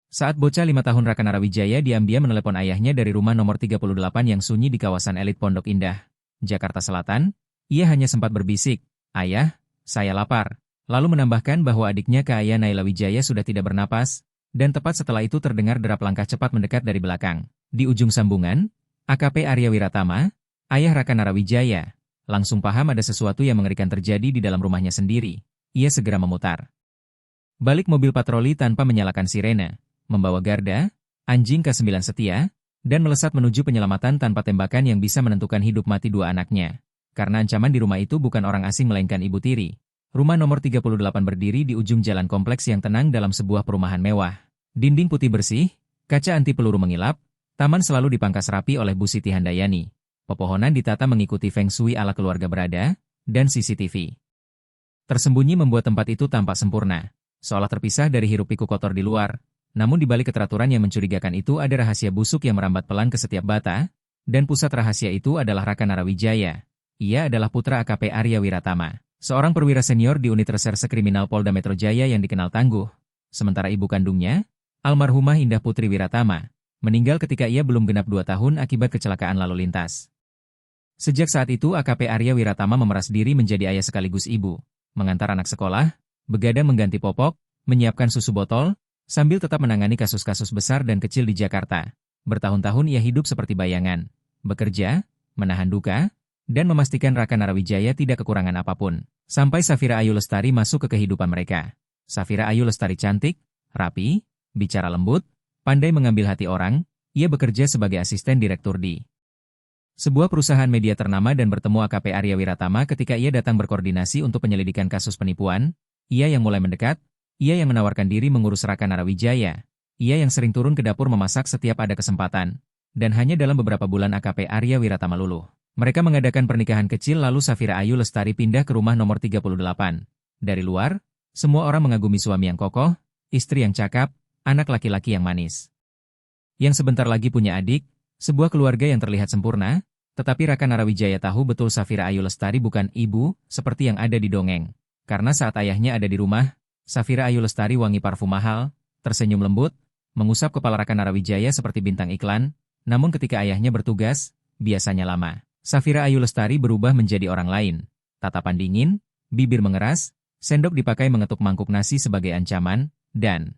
Saat bocah 5 tahun Raka Narawijaya diam-diam menelepon ayahnya dari rumah nomor 38 yang sunyi di kawasan elit Pondok Indah, Jakarta Selatan, ia hanya sempat berbisik, "Ayah, saya lapar." Lalu menambahkan bahwa adiknya Kaya Naila Wijaya sudah tidak bernapas, dan tepat setelah itu terdengar derap langkah cepat mendekat dari belakang. Di ujung sambungan, AKP Arya Wiratama, ayah Raka Narawijaya, langsung paham ada sesuatu yang mengerikan terjadi di dalam rumahnya sendiri. Ia segera memutar balik mobil patroli tanpa menyalakan sirene, membawa garda, anjing K9 setia, dan melesat menuju penyelamatan tanpa tembakan yang bisa menentukan hidup mati dua anaknya. Karena ancaman di rumah itu bukan orang asing melainkan ibu tiri. Rumah nomor 38 berdiri di ujung jalan kompleks yang tenang dalam sebuah perumahan mewah. Dinding putih bersih, kaca anti peluru mengilap, taman selalu dipangkas rapi oleh Bu Siti Handayani. Pepohonan ditata mengikuti feng shui ala keluarga berada, dan CCTV tersembunyi membuat tempat itu tampak sempurna, seolah terpisah dari hiruk-pikuk kotor di luar. Namun di balik keteraturan yang mencurigakan itu ada rahasia busuk yang merambat pelan ke setiap bata, dan pusat rahasia itu adalah Raka Narawijaya. Ia adalah putra AKP Arya Wiratama, seorang perwira senior di unit reserse kriminal Polda Metro Jaya yang dikenal tangguh. Sementara ibu kandungnya, almarhumah Indah Putri Wiratama, meninggal ketika ia belum genap 2 tahun akibat kecelakaan lalu lintas. Sejak saat itu AKP Arya Wiratama memeras diri menjadi ayah sekaligus ibu, mengantar anak sekolah, begadang mengganti popok, menyiapkan susu botol, sambil tetap menangani kasus-kasus besar dan kecil di Jakarta. Bertahun-tahun ia hidup seperti bayangan, bekerja, menahan duka, dan memastikan Raka Narawijaya tidak kekurangan apapun. Sampai Safira Ayu Lestari masuk ke kehidupan mereka. Safira Ayu Lestari cantik, rapi, bicara lembut, pandai mengambil hati orang. Ia bekerja sebagai asisten direktur di sebuah perusahaan media ternama dan bertemu AKP Arya Wiratama ketika ia datang berkoordinasi untuk penyelidikan kasus penipuan. Ia yang mulai mendekat. Ia yang menawarkan diri mengurus Raka Narawijaya. Ia yang sering turun ke dapur memasak setiap ada kesempatan. Dan hanya dalam beberapa bulan AKP Arya Wiratama luluh. Mereka mengadakan pernikahan kecil lalu Safira Ayu Lestari pindah ke rumah nomor 38. Dari luar, semua orang mengagumi suami yang kokoh, istri yang cakap, anak laki-laki yang manis. Yang sebentar lagi punya adik, sebuah keluarga yang terlihat sempurna, tetapi Raka Narawijaya tahu betul Safira Ayu Lestari bukan ibu, seperti yang ada di dongeng. Karena saat ayahnya ada di rumah, Safira Ayu Lestari wangi parfum mahal, tersenyum lembut, mengusap kepala Raka Narawijaya seperti bintang iklan, namun ketika ayahnya bertugas, biasanya lama. Safira Ayu Lestari berubah menjadi orang lain. Tatapan dingin, bibir mengeras, sendok dipakai mengetuk mangkuk nasi sebagai ancaman, dan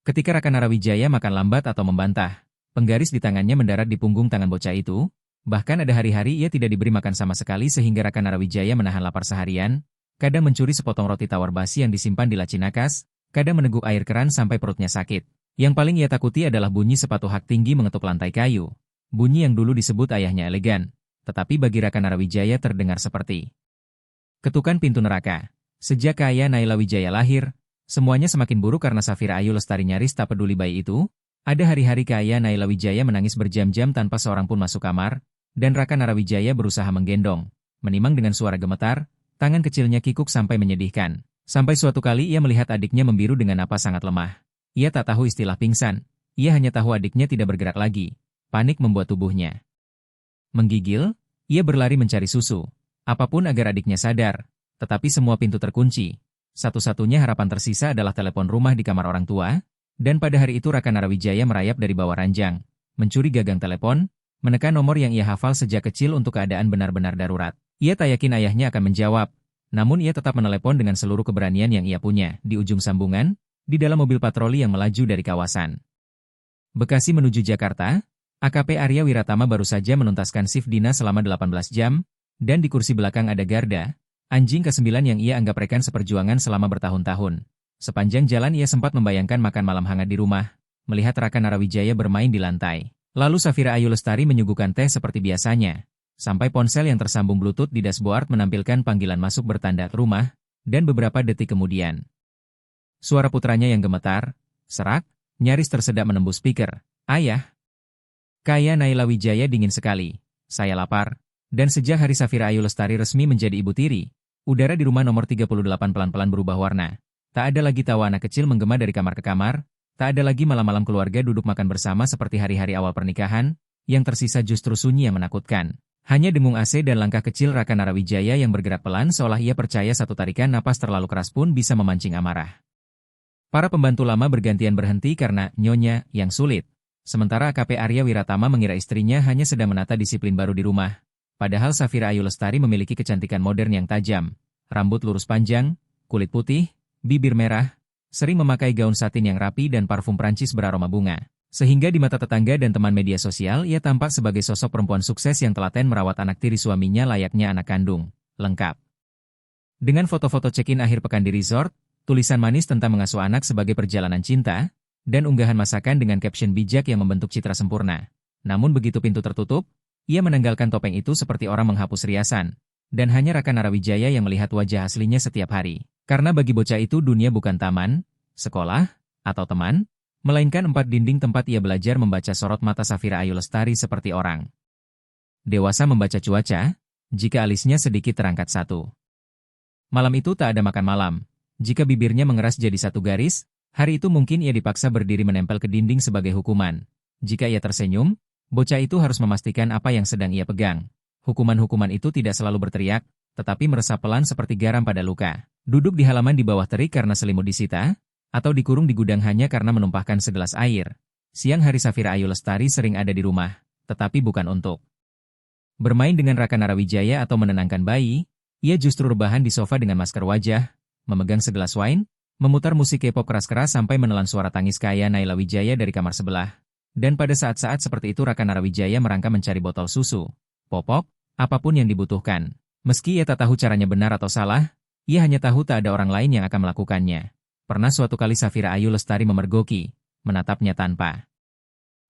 ketika Raka Narawijaya makan lambat atau membantah, penggaris di tangannya mendarat di punggung tangan bocah itu. Bahkan ada hari-hari ia tidak diberi makan sama sekali sehingga Raka Narawijaya menahan lapar seharian. Kadang mencuri sepotong roti tawar basi yang disimpan di laci nakas, kadang meneguk air keran sampai perutnya sakit. Yang paling ia takuti adalah bunyi sepatu hak tinggi mengetuk lantai kayu. Bunyi yang dulu disebut ayahnya elegan, tetapi bagi Raka Narawijaya terdengar seperti ketukan pintu neraka. Sejak Kaya Naila Wijaya lahir, semuanya semakin buruk karena Safira Ayu Lestari nyaris tak peduli bayi itu. Ada hari-hari Kaya Naila Wijaya menangis berjam-jam tanpa seorang pun masuk kamar, dan Raka Narawijaya berusaha menggendong, menimang dengan suara gemetar. Tangan kecilnya kikuk sampai menyedihkan. Sampai suatu kali ia melihat adiknya membiru dengan napas sangat lemah. Ia tak tahu istilah pingsan. Ia hanya tahu adiknya tidak bergerak lagi. Panik membuat tubuhnya menggigil. Ia berlari mencari susu. Apapun agar adiknya sadar. Tetapi semua pintu terkunci. Satu-satunya harapan tersisa adalah telepon rumah di kamar orang tua. Dan pada hari itu Raka Narawijaya merayap dari bawah ranjang. Mencuri gagang telepon. Menekan nomor yang ia hafal sejak kecil untuk keadaan benar-benar darurat. Ia tak yakin ayahnya akan menjawab, namun ia tetap menelepon dengan seluruh keberanian yang ia punya. Di ujung sambungan, di dalam mobil patroli yang melaju dari kawasan Bekasi menuju Jakarta, AKP Arya Wiratama baru saja menuntaskan shift dinas selama 18 jam, dan di kursi belakang ada garda, anjing K9 yang ia anggap rekan seperjuangan selama bertahun-tahun. Sepanjang jalan ia sempat membayangkan makan malam hangat di rumah, melihat Raka Narawijaya bermain di lantai. Lalu Safira Ayu Lestari menyuguhkan teh seperti biasanya. Sampai ponsel yang tersambung Bluetooth di dashboard menampilkan panggilan masuk bertanda rumah, dan beberapa detik kemudian suara putranya yang gemetar, serak, nyaris tersedak menembus speaker. "Ayah." Kaya Naila Wijaya dingin sekali. "Saya lapar." Dan sejak hari Safira Ayu Lestari resmi menjadi ibu tiri, udara di rumah nomor 38 pelan-pelan berubah warna. Tak ada lagi tawa anak kecil menggema dari kamar ke kamar, tak ada lagi malam-malam keluarga duduk makan bersama seperti hari-hari awal pernikahan, yang tersisa justru sunyi yang menakutkan. Hanya dengung AC dan langkah kecil Raka Narawijaya yang bergerak pelan seolah ia percaya satu tarikan napas terlalu keras pun bisa memancing amarah. Para pembantu lama bergantian berhenti karena nyonya yang sulit. Sementara AKP Arya Wiratama mengira istrinya hanya sedang menata disiplin baru di rumah. Padahal Safira Ayu Lestari memiliki kecantikan modern yang tajam. Rambut lurus panjang, kulit putih, bibir merah, sering memakai gaun satin yang rapi dan parfum Prancis beraroma bunga. Sehingga di mata tetangga dan teman media sosial ia tampak sebagai sosok perempuan sukses yang telaten merawat anak tiri suaminya layaknya anak kandung. Lengkap. Dengan foto-foto check-in akhir pekan di resort, tulisan manis tentang mengasuh anak sebagai perjalanan cinta, dan unggahan masakan dengan caption bijak yang membentuk citra sempurna. Namun begitu pintu tertutup, ia menanggalkan topeng itu seperti orang menghapus riasan. Dan hanya Raka Narawijaya yang melihat wajah aslinya setiap hari. Karena bagi bocah itu dunia bukan taman, sekolah, atau teman, melainkan 4 dinding tempat ia belajar membaca sorot mata Safira Ayu Lestari seperti orang dewasa membaca cuaca, jika alisnya sedikit terangkat satu. Malam itu tak ada makan malam. Jika bibirnya mengeras jadi satu garis, hari itu mungkin ia dipaksa berdiri menempel ke dinding sebagai hukuman. Jika ia tersenyum, bocah itu harus memastikan apa yang sedang ia pegang. Hukuman-hukuman itu tidak selalu berteriak, tetapi meresap pelan seperti garam pada luka. Duduk di halaman di bawah terik karena selimut disita, atau dikurung di gudang hanya karena menumpahkan segelas air. Siang hari Safira Ayu Lestari sering ada di rumah, tetapi bukan untuk bermain dengan Raka Narawijaya atau menenangkan bayi. Ia justru rebahan di sofa dengan masker wajah, memegang segelas wine, memutar musik K-pop keras-keras sampai menelan suara tangis Kaya Naila Wijaya dari kamar sebelah. Dan pada saat-saat seperti itu Raka Narawijaya merangkak mencari botol susu, popok, apapun yang dibutuhkan. Meski ia tak tahu caranya benar atau salah, ia hanya tahu tak ada orang lain yang akan melakukannya. Pernah suatu kali Safira Ayu Lestari memergoki, menatapnya tanpa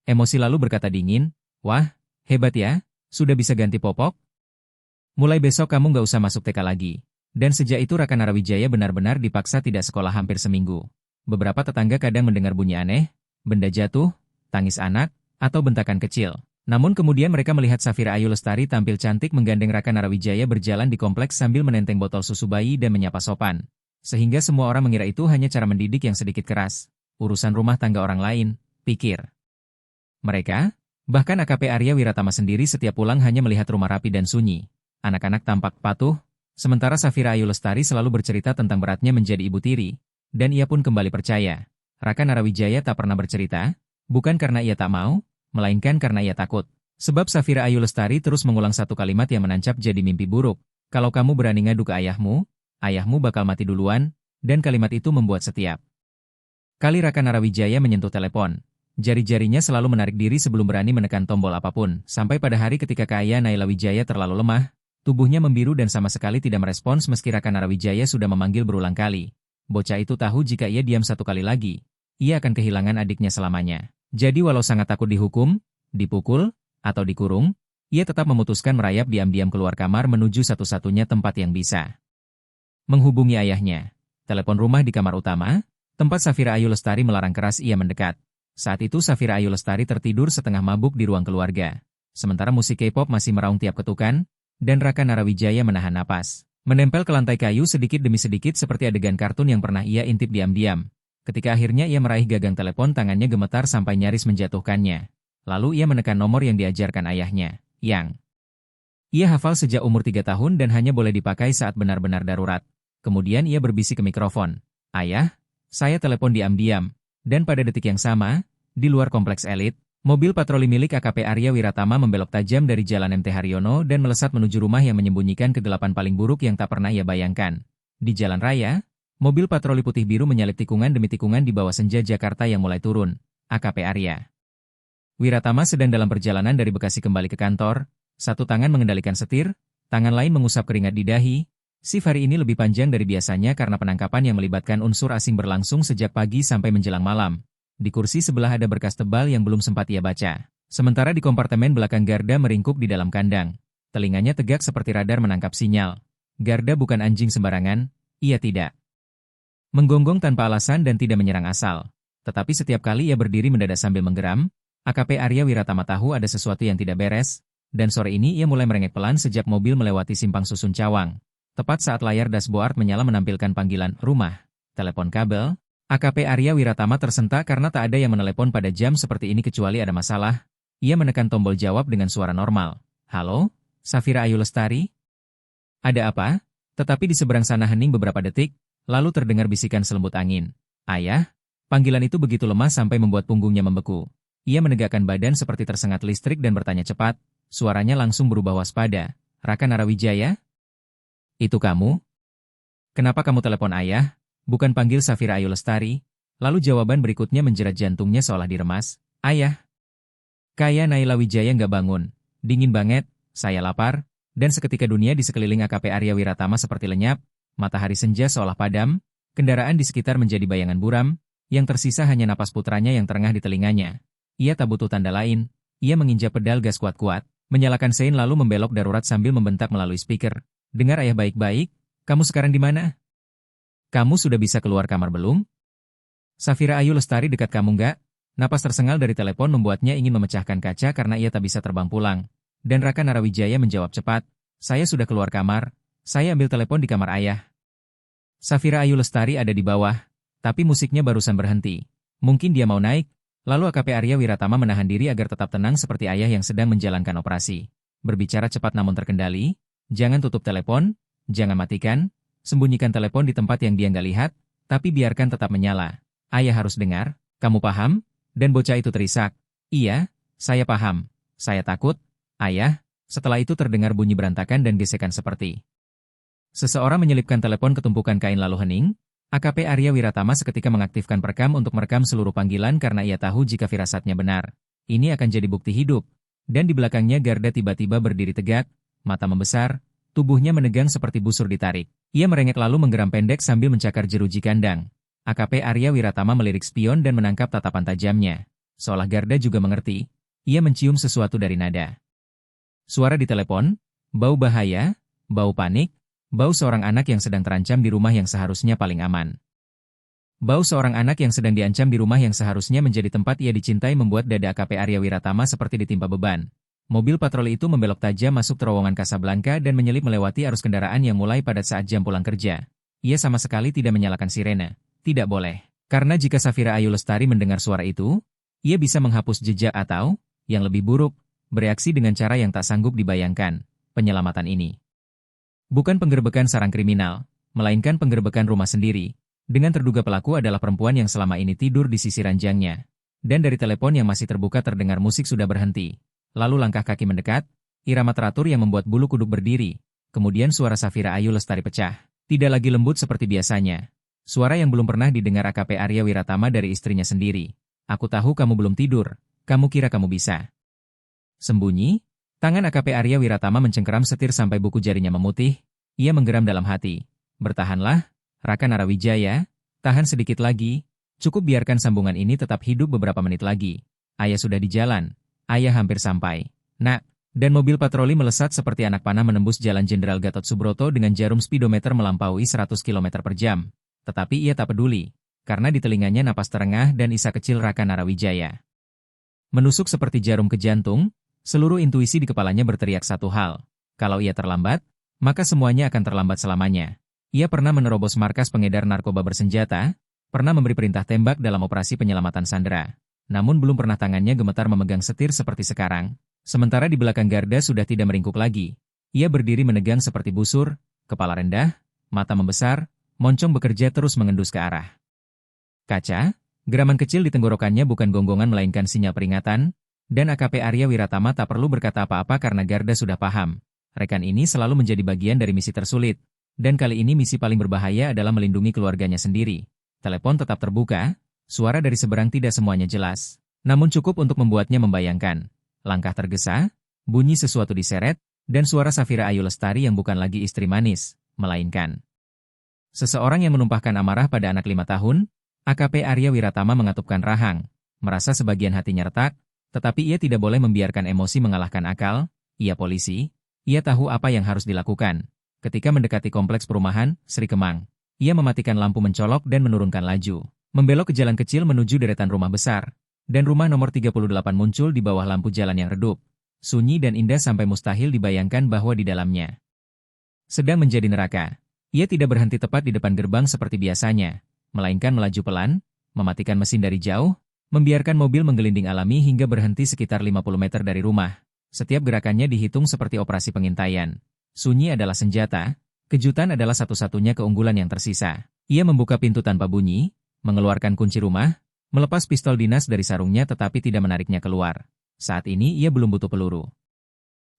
emosi lalu berkata dingin, "Wah, hebat ya, sudah bisa ganti popok? Mulai besok kamu nggak usah masuk TK lagi." Dan sejak itu Raka Narawijaya benar-benar dipaksa tidak sekolah hampir seminggu. Beberapa tetangga kadang mendengar bunyi aneh, benda jatuh, tangis anak, atau bentakan kecil. Namun kemudian mereka melihat Safira Ayu Lestari tampil cantik menggandeng Raka Narawijaya berjalan di kompleks sambil menenteng botol susu bayi dan menyapa sopan. Sehingga semua orang mengira itu hanya cara mendidik yang sedikit keras. Urusan rumah tangga orang lain, pikir mereka. Bahkan AKP Arya Wiratama sendiri setiap pulang hanya melihat rumah rapi dan sunyi. Anak-anak tampak patuh, sementara Safira Ayu Lestari selalu bercerita tentang beratnya menjadi ibu tiri, dan ia pun kembali percaya. Raka Narawijaya tak pernah bercerita, bukan karena ia tak mau, melainkan karena ia takut. Sebab Safira Ayu Lestari terus mengulang satu kalimat yang menancap jadi mimpi buruk. Kalau kamu berani ngadu ke ayahmu, ayahmu bakal mati duluan, dan kalimat itu membuat setiap kali Raka Narawijaya menyentuh telepon, jari-jarinya selalu menarik diri sebelum berani menekan tombol apapun, sampai pada hari ketika Kaya Naila Wijaya terlalu lemah, tubuhnya membiru dan sama sekali tidak merespons meski Raka Narawijaya sudah memanggil berulang kali. Bocah itu tahu jika ia diam satu kali lagi, ia akan kehilangan adiknya selamanya. Jadi walau sangat takut dihukum, dipukul, atau dikurung, ia tetap memutuskan merayap diam-diam keluar kamar menuju satu-satunya tempat yang bisa menghubungi ayahnya. Telepon rumah di kamar utama, tempat Safira Ayu Lestari melarang keras ia mendekat. Saat itu Safira Ayu Lestari tertidur setengah mabuk di ruang keluarga. Sementara musik K-pop masih meraung tiap ketukan, dan Raka Narawijaya menahan napas. Menempel ke lantai kayu sedikit demi sedikit seperti adegan kartun yang pernah ia intip diam-diam. Ketika akhirnya ia meraih gagang telepon tangannya gemetar sampai nyaris menjatuhkannya. Lalu ia menekan nomor yang diajarkan ayahnya, yang ia hafal sejak umur 3 tahun dan hanya boleh dipakai saat benar-benar darurat. Kemudian ia berbisik ke mikrofon, "Ayah, saya telepon diam-diam." Dan pada detik yang sama, di luar kompleks elit, mobil patroli milik AKP Arya Wiratama membelok tajam dari Jalan MT Haryono dan melesat menuju rumah yang menyembunyikan kegelapan paling buruk yang tak pernah ia bayangkan. Di jalan raya, mobil patroli putih biru menyalip tikungan demi tikungan di bawah senja Jakarta yang mulai turun. AKP Arya Wiratama sedang dalam perjalanan dari Bekasi kembali ke kantor, satu tangan mengendalikan setir, tangan lain mengusap keringat di dahi. Shift hari ini lebih panjang dari biasanya karena penangkapan yang melibatkan unsur asing berlangsung sejak pagi sampai menjelang malam. Di kursi sebelah ada berkas tebal yang belum sempat ia baca. Sementara di kompartemen belakang Garda meringkuk di dalam kandang. Telinganya tegak seperti radar menangkap sinyal. Garda bukan anjing sembarangan, ia tidak menggonggong tanpa alasan dan tidak menyerang asal. Tetapi setiap kali ia berdiri mendadak sambil menggeram, AKP Arya Wiratama tahu ada sesuatu yang tidak beres, dan sore ini ia mulai merengek pelan sejak mobil melewati simpang susun Cawang. Tepat saat layar dashboard menyala menampilkan panggilan rumah, telepon kabel, AKP Arya Wiratama tersentak karena tak ada yang menelepon pada jam seperti ini kecuali ada masalah. Ia menekan tombol jawab dengan suara normal. "Halo, Safira Ayu Lestari? Ada apa?" Tetapi di seberang sana hening beberapa detik, lalu terdengar bisikan selembut angin. "Ayah, Panggilan itu begitu lemah sampai membuat punggungnya membeku. Ia menegakkan badan seperti tersengat listrik dan bertanya cepat, suaranya langsung berubah waspada. Raka Narawijaya? Itu kamu? Kenapa kamu telepon ayah? Bukan panggil Safira Ayu Lestari? Lalu jawaban berikutnya menjerat jantungnya seolah diremas. Ayah. Kaya Naila Wijaya nggak bangun. Dingin banget, saya lapar, dan seketika dunia di sekeliling AKP Arya Wiratama seperti lenyap, matahari senja seolah padam, kendaraan di sekitar menjadi bayangan buram, yang tersisa hanya napas putranya yang terengah di telinganya. Ia tak butuh tanda lain, ia menginjak pedal gas kuat-kuat, menyalakan sein lalu membelok darurat sambil membentak melalui speaker. Dengar ayah baik-baik, kamu sekarang di mana? Kamu sudah bisa keluar kamar belum? Safira Ayu Lestari dekat kamu nggak? Napas tersengal dari telepon membuatnya ingin memecahkan kaca karena ia tak bisa terbang pulang. Dan Raka Narawijaya menjawab cepat, saya sudah keluar kamar, saya ambil telepon di kamar ayah. Safira Ayu Lestari ada di bawah, tapi musiknya barusan berhenti. Mungkin dia mau naik, lalu AKP Arya Wiratama menahan diri agar tetap tenang seperti ayah yang sedang menjalankan operasi. Berbicara cepat namun terkendali, jangan tutup telepon, jangan matikan, sembunyikan telepon di tempat yang dia nggak lihat, tapi biarkan tetap menyala. Ayah harus dengar, kamu paham? Dan bocah itu terisak. Iya, saya paham. Saya takut, ayah. Setelah itu terdengar bunyi berantakan dan gesekan seperti seseorang menyelipkan telepon ke tumpukan kain lalu hening. AKP Arya Wiratama seketika mengaktifkan perekam untuk merekam seluruh panggilan karena ia tahu jika firasatnya benar. Ini akan jadi bukti hidup. Dan di belakangnya Garda tiba-tiba berdiri tegak, mata membesar, tubuhnya menegang seperti busur ditarik. Ia merengek lalu menggeram pendek sambil mencakar jeruji kandang. AKP Arya Wiratama melirik spion dan menangkap tatapan tajamnya. Seolah Garda juga mengerti, ia mencium sesuatu dari nada. Suara di telepon, bau bahaya, bau panik, bau seorang anak yang sedang terancam di rumah yang seharusnya paling aman. Bau seorang anak yang sedang diancam di rumah yang seharusnya menjadi tempat ia dicintai membuat dada AKP Arya Wiratama seperti ditimpa beban. Mobil patroli itu membelok tajam masuk terowongan Casablanca dan menyelip melewati arus kendaraan yang mulai padat saat jam pulang kerja. Ia sama sekali tidak menyalakan sirene. Tidak boleh. Karena jika Safira Ayu Lestari mendengar suara itu, ia bisa menghapus jejak atau, yang lebih buruk, bereaksi dengan cara yang tak sanggup dibayangkan. Penyelamatan ini bukan penggerbekan sarang kriminal, melainkan penggerbekan rumah sendiri. Dengan terduga pelaku adalah perempuan yang selama ini tidur di sisi ranjangnya. Dan dari telepon yang masih terbuka terdengar musik sudah berhenti. Lalu langkah kaki mendekat, irama teratur yang membuat bulu kuduk berdiri. Kemudian suara Safira Ayu Lestari pecah. Tidak lagi lembut seperti biasanya. Suara yang belum pernah didengar AKP Arya Wiratama dari istrinya sendiri. Aku tahu kamu belum tidur. Kamu kira kamu bisa sembunyi? Tangan AKP Arya Wiratama mencengkeram setir sampai buku jarinya memutih. Ia menggeram dalam hati. Bertahanlah, Raka Narawijaya. Tahan sedikit lagi. Cukup biarkan sambungan ini tetap hidup beberapa menit lagi. Ayah sudah di jalan. Ayah hampir sampai. Nak, dan mobil patroli melesat seperti anak panah menembus jalan Jenderal Gatot Subroto dengan jarum speedometer melampaui 100 km per jam. Tetapi ia tak peduli, karena di telinganya napas terengah dan isa kecil Raka Narawijaya. Menusuk seperti jarum ke jantung, seluruh intuisi di kepalanya berteriak satu hal. Kalau ia terlambat, maka semuanya akan terlambat selamanya. Ia pernah menerobos markas pengedar narkoba bersenjata, pernah memberi perintah tembak dalam operasi penyelamatan sandera. Namun belum pernah tangannya gemetar memegang setir seperti sekarang. Sementara di belakang Garda sudah tidak meringkuk lagi. Ia berdiri menegang seperti busur, kepala rendah, mata membesar, moncong bekerja terus mengendus ke arah kaca. Geraman kecil di tenggorokannya bukan gonggongan melainkan sinyal peringatan, dan AKP Arya Wiratama tak perlu berkata apa-apa karena Garda sudah paham. Rekan ini selalu menjadi bagian dari misi tersulit, dan kali ini misi paling berbahaya adalah melindungi keluarganya sendiri. Telepon tetap terbuka. Suara dari seberang tidak semuanya jelas, namun cukup untuk membuatnya membayangkan. Langkah tergesa, bunyi sesuatu diseret, dan suara Safira Ayu Lestari yang bukan lagi istri manis, melainkan seseorang yang menumpahkan amarah pada anak 5 tahun. AKP Arya Wiratama mengatupkan rahang, merasa sebagian hatinya retak, tetapi ia tidak boleh membiarkan emosi mengalahkan akal. Ia polisi, ia tahu apa yang harus dilakukan. Ketika mendekati kompleks perumahan, Sri Kemang, ia mematikan lampu mencolok dan menurunkan laju. Membelok ke jalan kecil menuju deretan rumah besar, dan rumah nomor 38 muncul di bawah lampu jalan yang redup. Sunyi dan indah sampai mustahil dibayangkan bahwa di dalamnya sedang menjadi neraka. Ia tidak berhenti tepat di depan gerbang seperti biasanya, melainkan melaju pelan, mematikan mesin dari jauh, membiarkan mobil menggelinding alami hingga berhenti sekitar 50 meter dari rumah. Setiap gerakannya dihitung seperti operasi pengintaian. Sunyi adalah senjata, kejutan adalah satu-satunya keunggulan yang tersisa. Ia membuka pintu tanpa bunyi, mengeluarkan kunci rumah, melepas pistol dinas dari sarungnya tetapi tidak menariknya keluar. Saat ini ia belum butuh peluru.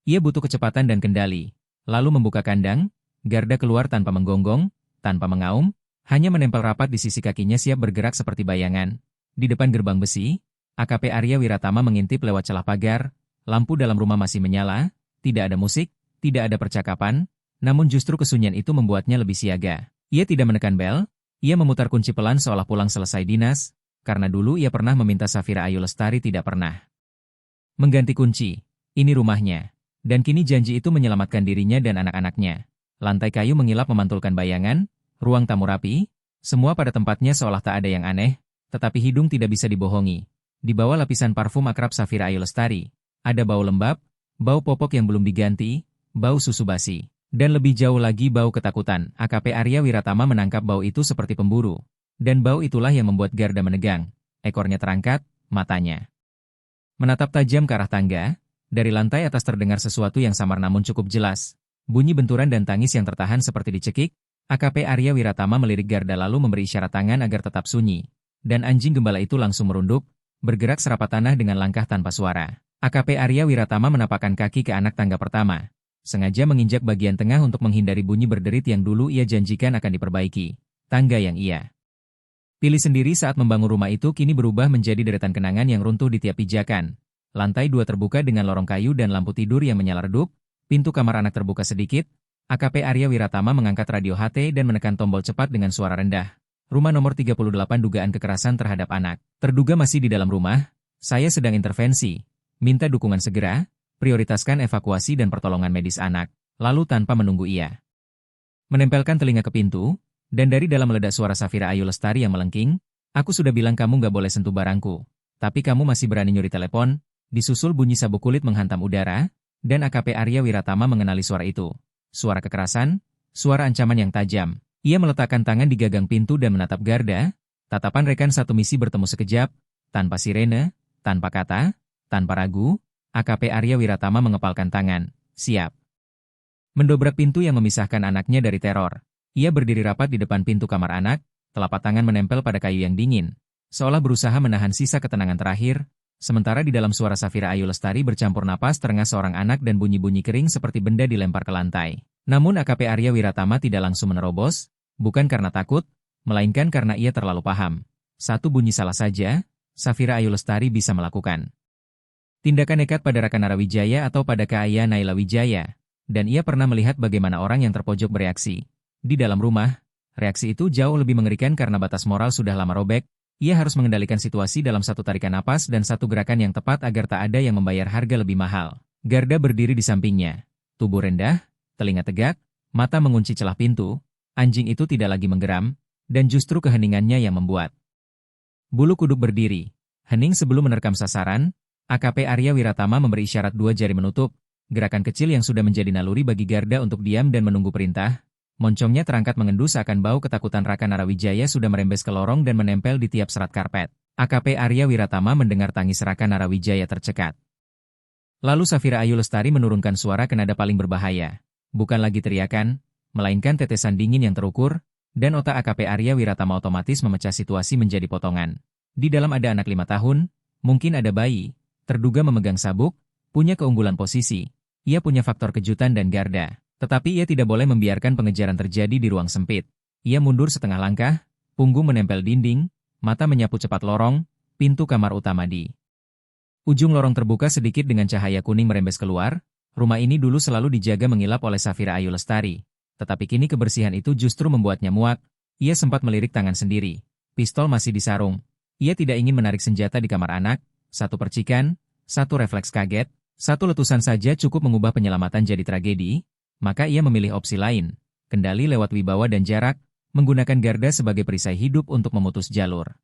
Ia butuh kecepatan dan kendali. Lalu membuka kandang, Garda keluar tanpa menggonggong, tanpa mengaum, hanya menempel rapat di sisi kakinya siap bergerak seperti bayangan. Di depan gerbang besi, AKP Arya Wiratama mengintip lewat celah pagar, lampu dalam rumah masih menyala, tidak ada musik, tidak ada percakapan, namun justru kesunyian itu membuatnya lebih siaga. Ia tidak menekan bel, ia memutar kunci pelan seolah pulang selesai dinas, karena dulu ia pernah meminta Safira Ayu Lestari tidak pernah mengganti kunci. Ini rumahnya. Dan kini janji itu menyelamatkan dirinya dan anak-anaknya. Lantai kayu mengilap memantulkan bayangan, ruang tamu rapi, semua pada tempatnya seolah tak ada yang aneh, tetapi hidung tidak bisa dibohongi. Di bawah lapisan parfum akrab Safira Ayu Lestari, ada bau lembab, bau popok yang belum diganti, bau susu basi. Dan lebih jauh lagi bau ketakutan. AKP Arya Wiratama menangkap bau itu seperti pemburu. Dan bau itulah yang membuat Garda menegang. Ekornya terangkat, matanya menatap tajam ke arah tangga. Dari lantai atas terdengar sesuatu yang samar namun cukup jelas. Bunyi benturan dan tangis yang tertahan seperti dicekik. AKP Arya Wiratama melirik Garda lalu memberi isyarat tangan agar tetap sunyi. Dan anjing gembala itu langsung merunduk, bergerak serapat tanah dengan langkah tanpa suara. AKP Arya Wiratama menapakkan kaki ke anak tangga pertama. Sengaja menginjak bagian tengah untuk menghindari bunyi berderit yang dulu ia janjikan akan diperbaiki. Tangga yang ia pilih sendiri saat membangun rumah itu kini berubah menjadi deretan kenangan yang runtuh di tiap pijakan. Lantai 2 terbuka dengan lorong kayu dan lampu tidur yang menyala redup, pintu kamar anak terbuka sedikit, AKP Arya Wiratama mengangkat radio HT dan menekan tombol cepat dengan suara rendah. Rumah nomor 38 dugaan kekerasan terhadap anak. Terduga masih di dalam rumah, saya sedang intervensi. Minta dukungan segera, prioritaskan evakuasi dan pertolongan medis anak. Lalu tanpa menunggu ia menempelkan telinga ke pintu, dan dari dalam meledak suara Safira Ayu Lestari yang melengking, aku sudah bilang kamu nggak boleh sentuh barangku. Tapi kamu masih berani nyuri telepon. Disusul bunyi sabuk kulit menghantam udara, dan AKP Arya Wiratama mengenali suara itu. Suara kekerasan, suara ancaman yang tajam. Ia meletakkan tangan di gagang pintu dan menatap Garda. Tatapan rekan satu misi bertemu sekejap, tanpa sirene, tanpa kata, tanpa ragu. AKP Arya Wiratama mengepalkan tangan, siap mendobrak pintu yang memisahkan anaknya dari teror. Ia berdiri rapat di depan pintu kamar anak, telapak tangan menempel pada kayu yang dingin, seolah berusaha menahan sisa ketenangan terakhir. Sementara di dalam suara Safira Ayu Lestari bercampur napas terengah seorang anak dan bunyi-bunyi kering seperti benda dilempar ke lantai. Namun AKP Arya Wiratama tidak langsung menerobos, bukan karena takut, melainkan karena ia terlalu paham. Satu bunyi salah saja, Safira Ayu Lestari bisa melakukan tindakan nekat pada Raka Narawijaya atau pada Kaya Naila Wijaya, dan ia pernah melihat bagaimana orang yang terpojok bereaksi. Di dalam rumah, reaksi itu jauh lebih mengerikan karena batas moral sudah lama robek. Ia harus mengendalikan situasi dalam satu tarikan napas dan satu gerakan yang tepat agar tak ada yang membayar harga lebih mahal. Garda berdiri di sampingnya. Tubuh rendah, telinga tegak, mata mengunci celah pintu. Anjing itu tidak lagi menggeram, dan justru keheningannya yang membuat bulu kuduk berdiri. Hening sebelum menerkam sasaran, AKP Arya Wiratama memberi isyarat 2 jari menutup. Gerakan kecil yang sudah menjadi naluri bagi Garda untuk diam dan menunggu perintah. Moncongnya terangkat mengendus akan bau ketakutan Raka Narawijaya sudah merembes ke lorong dan menempel di tiap serat karpet. AKP Arya Wiratama mendengar tangis Raka Narawijaya tercekat. Lalu Safira Ayu Lestari menurunkan suara ke nada paling berbahaya. Bukan lagi teriakan, melainkan tetesan dingin yang terukur, dan otak AKP Arya Wiratama otomatis memecah situasi menjadi potongan. Di dalam ada anak 5 tahun, mungkin ada bayi, terduga memegang sabuk, punya keunggulan posisi. Ia punya faktor kejutan dan Garda. Tetapi ia tidak boleh membiarkan pengejaran terjadi di ruang sempit. Ia mundur setengah langkah, punggung menempel dinding, mata menyapu cepat lorong, pintu kamar utama di ujung lorong terbuka sedikit dengan cahaya kuning merembes keluar. Rumah ini dulu selalu dijaga mengilap oleh Safira Ayu Lestari. Tetapi kini kebersihan itu justru membuatnya muak. Ia sempat melirik tangan sendiri. Pistol masih disarung. Ia tidak ingin menarik senjata di kamar anak. Satu percikan, satu refleks kaget, satu letusan saja cukup mengubah penyelamatan jadi tragedi. Maka ia memilih opsi lain, kendali lewat wibawa dan jarak, menggunakan Garda sebagai perisai hidup untuk memutus jalur.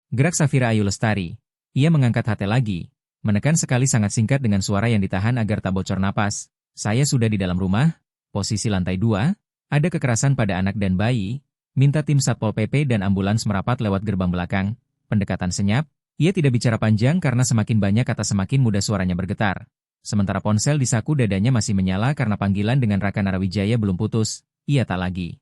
Gerak Safira Ayu Lestari. Ia mengangkat HT lagi, menekan sekali sangat singkat dengan suara yang ditahan agar tak bocor napas. Saya sudah di dalam rumah, posisi lantai 2, ada kekerasan pada anak dan bayi, minta tim Satpol PP dan ambulans merapat lewat gerbang belakang. Pendekatan senyap, ia tidak bicara panjang karena semakin banyak kata semakin mudah suaranya bergetar. Sementara ponsel di saku dadanya masih menyala karena panggilan dengan Raka Narawijaya belum putus, ia tak lagi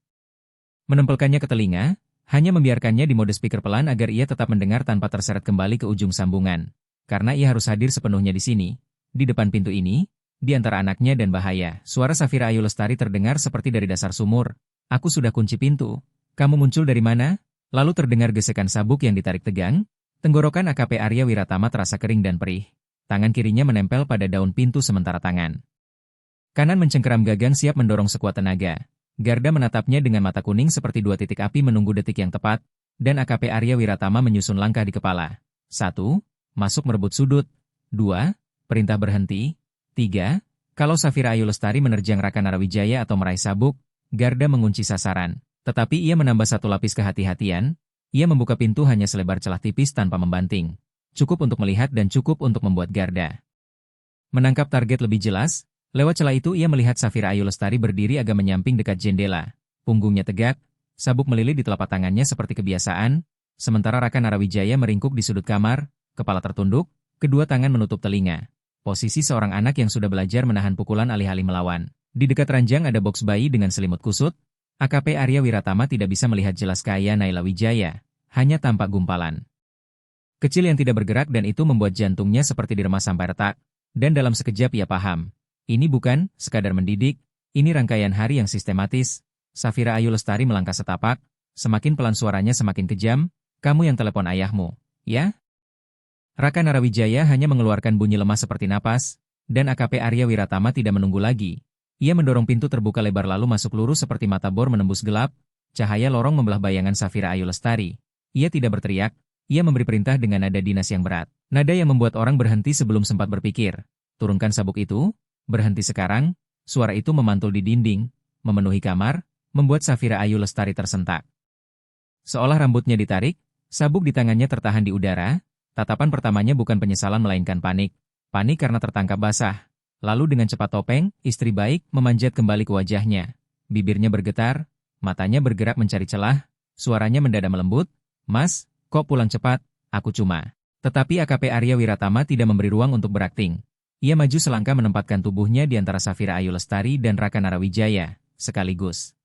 menempelkannya ke telinga, Hanya membiarkannya di mode speaker pelan agar ia tetap mendengar tanpa terseret kembali ke ujung sambungan. Karena ia harus hadir sepenuhnya di sini, di depan pintu ini, di antara anaknya dan bahaya. Suara Safira Ayu Lestari terdengar seperti dari dasar sumur. Aku sudah kunci pintu. Kamu muncul dari mana? Lalu terdengar gesekan sabuk yang ditarik tegang. Tenggorokan AKP Arya Wiratama terasa kering dan perih. Tangan kirinya menempel pada daun pintu sementara tangan kanan mencengkeram gagang siap mendorong sekuat tenaga. Garda menatapnya dengan mata kuning seperti dua titik api menunggu detik yang tepat, dan AKP Arya Wiratama menyusun langkah di kepala. 1. Masuk merebut sudut. 2. Perintah berhenti. 3. Kalau Safira Ayu Lestari menerjang Raka Narawijaya atau meraih sabuk, Garda mengunci sasaran. Tetapi ia menambah satu lapis kehati-hatian, ia membuka pintu hanya selebar celah tipis tanpa membanting. Cukup untuk melihat dan cukup untuk membuat Garda menangkap target lebih jelas. Lewat celah itu ia melihat Safira Ayu Lestari berdiri agak menyamping dekat jendela. Punggungnya tegak, sabuk melilit di telapak tangannya seperti kebiasaan, sementara Raka Narawijaya meringkuk di sudut kamar, kepala tertunduk, kedua tangan menutup telinga. Posisi seorang anak yang sudah belajar menahan pukulan alih-alih melawan. Di dekat ranjang ada boks bayi dengan selimut kusut. AKP Arya Wiratama tidak bisa melihat jelas ke Ayah Naila Wijaya, hanya tampak gumpalan kecil yang tidak bergerak dan itu membuat jantungnya seperti diremas sampai retak. Dan dalam sekejap ia paham. Ini bukan sekadar mendidik, ini rangkaian hari yang sistematis. Safira Ayu Lestari melangkah setapak, semakin pelan suaranya semakin kejam. Kamu yang telepon ayahmu, ya? Raka Narawijaya hanya mengeluarkan bunyi lemah seperti napas, dan AKP Arya Wiratama tidak menunggu lagi. Ia mendorong pintu terbuka lebar lalu masuk lurus seperti mata bor menembus gelap. Cahaya lorong membelah bayangan Safira Ayu Lestari. Ia tidak berteriak, ia memberi perintah dengan nada dinas yang berat. Nada yang membuat orang berhenti sebelum sempat berpikir. Turunkan sabuk itu. Berhenti sekarang, suara itu memantul di dinding, memenuhi kamar, membuat Safira Ayu Lestari tersentak. Seolah rambutnya ditarik, sabuk di tangannya tertahan di udara, tatapan pertamanya bukan penyesalan melainkan panik. Panik karena tertangkap basah. Lalu dengan cepat topeng, istri baik, memanjat kembali ke wajahnya. Bibirnya bergetar, matanya bergerak mencari celah, suaranya mendadak melembut, "Mas, kok pulang cepat? Aku cuma..." Tetapi AKP Arya Wiratama tidak memberi ruang untuk berakting. Ia maju selangkah menempatkan tubuhnya di antara Safira Ayu Lestari dan Raka Narawijaya, sekaligus